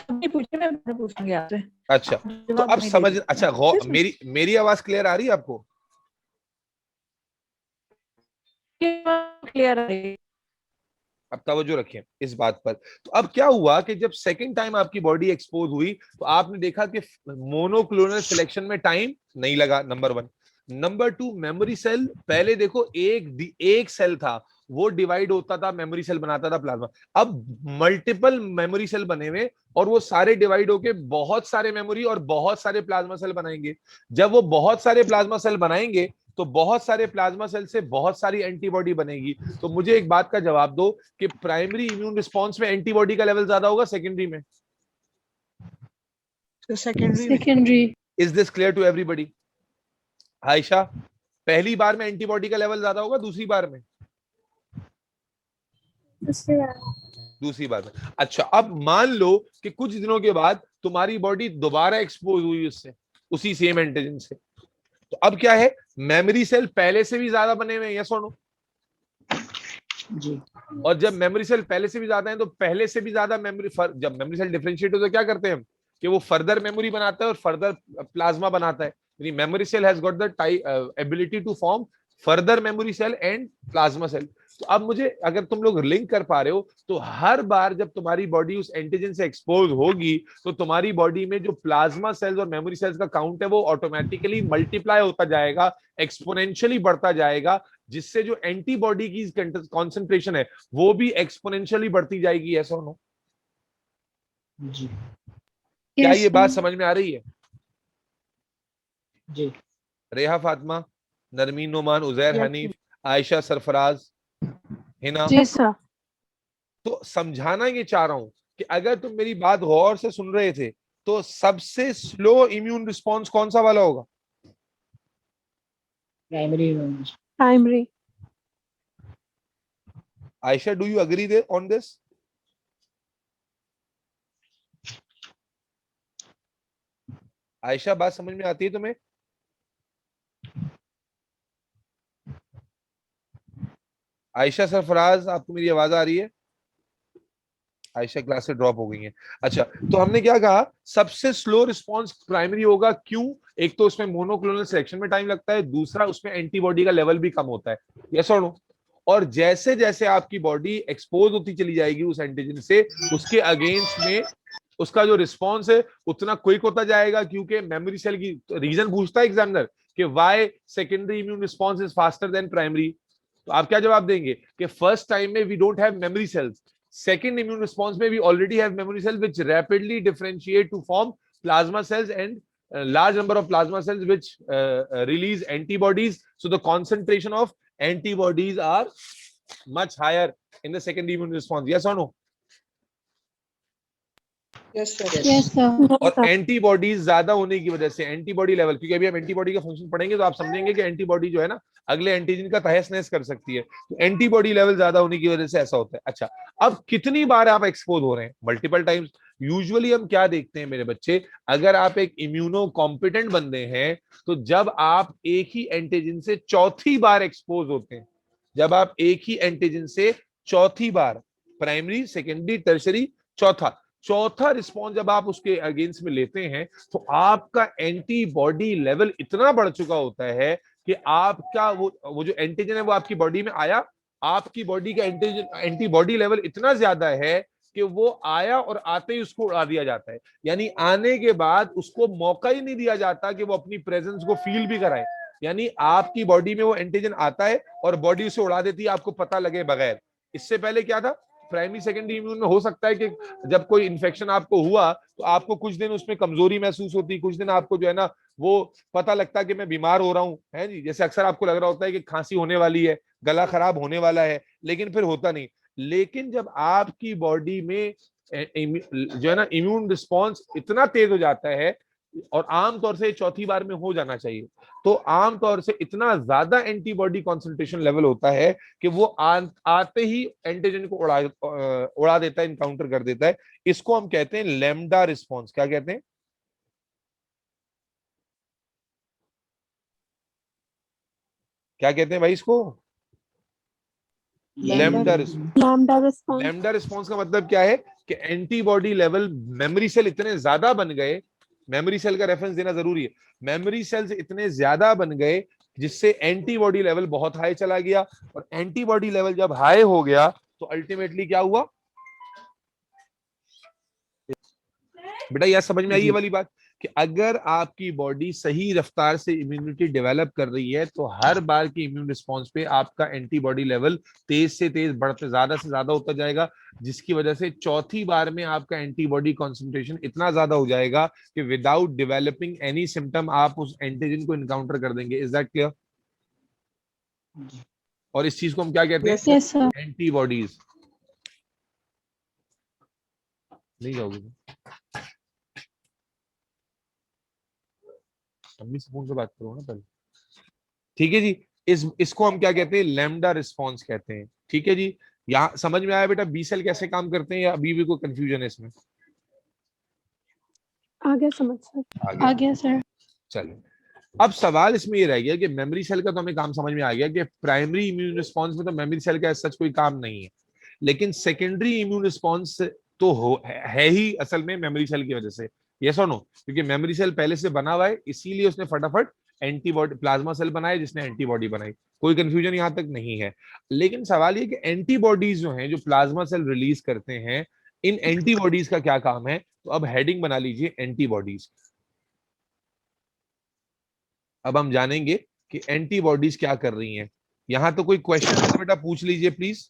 अभी पूछिए, मैं पूछूंगी आपसे। अच्छा, तो अब समझ, अच्छा मेरी आवाज क्लियर आ रही है आपको? क्लियर है। अब तवज्जो रखें इस बात पर। तो अब क्या हुआ कि जब सेकंड टाइम आपकी बॉडी एक्सपोज हुई तो आपने देखा कि मोनोक्लोनल सिलेक्शन में टाइम नहीं लगा, number one. Number two, memory cell, पहले देखो एक सेल था, वो डिवाइड होता था, मेमोरी सेल बनाता था प्लाज्मा। अब मल्टीपल मेमोरी सेल बने हुए और वो सारे डिवाइड होके बहुत सारे मेमोरी और बहुत सारे प्लाज्मा सेल बनाएंगे। जब वो बहुत सारे प्लाज्मा सेल बनाएंगे तो बहुत सारे प्लाज्मा सेल से बहुत सारी एंटीबॉडी बनेगी। तो मुझे एक बात का जवाब दो कि प्राइमरी इम्यून रिस्पॉन्स में एंटीबॉडी का लेवल ज्यादा होगा सेकेंडरी में? Secondary. Secondary. Is this clear to everybody? Ayesha, पहली बार में एंटीबॉडी का लेवल ज्यादा होगा दूसरी बार में? दूसरी बार। दूसरी बार में। अच्छा, अब मान लो कि कुछ दिनों के बाद तुम्हारी बॉडी दोबारा एक्सपोज हुई उससे, उसी सेम एंटीजन से, तो अब क्या है, मेमोरी सेल पहले से भी ज्यादा बने हुए हैं, यस और नो? जी। और जब मेमोरी सेल पहले से भी ज्यादा है तो पहले से भी ज्यादा मेमोरी, जब मेमोरी सेल डिफरेंशिएट हो तो क्या करते हैं हम कि वो फर्दर मेमोरी बनाता है और फर्दर प्लाज्मा बनाता है। Memory cell has got the ability to form further memory cell and plasma cell. तो अब मुझे, अगर तुम लोग लिंक कर पा रहे हो, तो हर बार जब तुम्हारी बॉडी उस एंटीजन से एक्सपोज होगी तो तुम्हारी बॉडी में जो प्लाज्मा सेल्स और मेमोरी सेल्स का काउंट है वो ऑटोमेटिकली मल्टीप्लाई होता जाएगा, एक्सपोनेंशियली बढ़ता जाएगा, जिससे जो एंटीबॉडी की कॉन्सेंट्रेशन है वो भी एक्सपोनेंशियली बढ़ती जाएगी, ऐसा नो? जी। क्या Yes, ये बात sir. समझ में आ रही है? जी। रेहा Fatima, Narmeen Noman, Uzair Yes, Hanif, Ayesha Sarfaraz, Hina. Yes, sir. तो समझाना ये चाह रहा हूं कि अगर तुम मेरी बात गौर से सुन रहे थे तो सबसे स्लो इम्यून रिस्पॉन्स कौन सा वाला होगा? Primary. Primary. Ayesha, do you agree on this? Ayesha, बात समझ में आती है तुम्हें? आयशा सरफराज, आपको मेरी आवाज आ रही है? आयशा क्लास से ड्रॉप हो गई है। अच्छा, तो हमने क्या कहा, सबसे स्लो रिस्पांस प्राइमरी होगा। क्यों? एक तो उसमें मोनोक्लोनल सिलेक्शन में टाइम लगता है, दूसरा उसमें एंटीबॉडी का लेवल भी कम होता है, यस और नो? और जैसे जैसे आपकी बॉडी एक्सपोज होती चली जाएगी उस एंटीजन से, उसके अगेंस्ट में उसका जो रिस्पॉन्स है उतना क्विक होता जाएगा, क्योंकि मेमोरी सेल की रीजन पूछता है एग्जामिनर कि why secondary immune response is faster than primary. तो आप क्या जवाब देंगे कि फर्स्ट टाइम में we don't have memory cells, second immune response may we already have memory cells which rapidly differentiate to form plasma cells and large number of plasma cells which release antibodies. So the concentration of antibodies are much higher in the second immune response, yes or no? yes, sir. Yes, sir. और एंटीबॉडीज ज्यादा होने की वजह से एंटीबॉडी लेवल, क्योंकि अभी हम एंटीबॉडी का फंक्शन पढ़ेंगे तो आप समझेंगे कि एंटीबॉडी जो है ना अगले एंटीजन का तहस नहस कर सकती है, तो एंटीबॉडी लेवल ज्यादा होने की वजह से ऐसा होता है। अच्छा, अब कितनी बार आप एक्सपोज हो रहे हैं? Multiple times. यूजुअली हम क्या देखते हैं मेरे बच्चे, अगर आप एक इम्यूनो कॉम्पिटेंट बंदे हैं तो जब आप एक ही एंटीजन से चौथी बार एक्सपोज होते हैं, जब आप एक ही एंटीजन से चौथी बार, प्राइमरी, सेकेंडरी, टर्शरी, चौथा रिस्पॉन्स जब आप उसके अगेंस्ट में लेते हैं तो आपका एंटीबॉडी लेवल इतना बढ़ चुका होता है कि आपका वो जो एंटीजन है वो आपकी बॉडी में आया, आपकी बॉडी का एंटीबॉडी लेवल इतना ज्यादा है कि वो आया और आते ही उसको उड़ा दिया जाता है, यानी आने के बाद उसको मौका ही नहीं दिया जाता कि वो अपनी प्रेजेंस को फील भी कराए। यानी आपकी बॉडी में वो एंटीजन आता है और बॉडी उसे उड़ा देती है आपको पता लगे बगैर। इससे पहले क्या था, प्राइमरी सेकेंडरी इम्यून में हो सकता है कि जब कोई इन्फेक्शन आपको हुआ तो आपको कुछ दिन उसमें कमजोरी महसूस होती, कुछ दिन आपको जो है ना वो पता लगता कि मैं बीमार हो रहा हूं, है जी, जैसे अक्सर आपको लग रहा होता है कि खांसी होने वाली है, गला खराब होने वाला है, लेकिन फिर होता नहीं। लेकिन जब आपकी बॉडी में जो है ना इम्यून रिस्पॉन्स इतना तेज हो जाता है और आमतौर से चौथी बार में हो जाना चाहिए। तो आमतौर से इतना ज्यादा एंटीबॉडी कॉन्सेंट्रेशन लेवल होता है कि वो आते ही एंटीजन को उड़ा देता है, इनकाउंटर कर देता है। इसको हम कहते हैं लैम्डा रिस्पॉन्स। क्या कहते हैं? क्या कहते हैं भाई इसको? Lambda response. Lambda response. Lambda response का मतलब क्या है कि एंटीबॉडी लेवल मेमोरी सेल इतने ज्यादा बन गए, मेमोरी सेल का रेफरेंस देना जरूरी है, मेमोरी सेल्स इतने ज्यादा बन गए जिससे एंटीबॉडी लेवल बहुत हाई चला गया। और एंटीबॉडी लेवल जब हाई हो गया तो अल्टीमेटली क्या हुआ बेटा? यह समझ में आई ये वाली बात कि अगर आपकी बॉडी सही रफ्तार से इम्यूनिटी डेवलप कर रही है तो हर बार की इम्यून रिस्पॉन्स पे आपका एंटीबॉडी लेवल तेज से तेज बढ़ते, ज्यादा से ज्यादा होता जाएगा, जिसकी वजह से चौथी बार में आपका एंटीबॉडी कॉन्सेंट्रेशन इतना ज्यादा हो जाएगा कि विदाउट डेवलपिंग एनी सिम्टम आप उस एंटीजन को इनकाउंटर कर देंगे। Is that clear? और इस चीज को हम क्या कहते हैं? Yes, sir. एंटीबॉडीज। नहीं जाओगे? अम्मी से फोन पे बात करो ना पहले। ठीक है जी। इसको हम क्या कहते हैं? लैम्डा रिस्पॉन्स कहते हैं। ठीक है जी। यहाँ समझ में आया बेटा बी सेल कैसे काम करते हैं या अभी भी कोई कंफ्यूजन है इसमें? आ गया समझ सर। आ गया सर। चलिए, अब सवाल इसमें ये रह गया कि मेमोरी सेल का तो हमें काम समझ में आ गया कि प्राइमरी इम्यून रिस्पॉन्स में तो मेमोरी सेल का सच कोई काम नहीं है, लेकिन सेकेंडरी इम्यून रिस्पॉन्स तो है ही असल में मेमोरी सेल की वजह से। यस और नो? क्योंकि मेमोरी सेल पहले से बना हुआ है, इसीलिए उसने फटाफट एंटीबॉडी प्लाज्मा सेल बनाए जिसने एंटीबॉडी बनाई। कोई कंफ्यूजन यहां तक नहीं है। लेकिन सवाल ये कि एंटीबॉडीज जो हैं जो प्लाज्मा सेल रिलीज करते हैं, इन एंटीबॉडीज का क्या काम है? तो अब हेडिंग बना लीजिए एंटीबॉडीज। अब हम जानेंगे कि एंटीबॉडीज क्या कर रही हैं। यहां तो कोई क्वेश्चन है तो बेटा पूछ लीजिए प्लीज।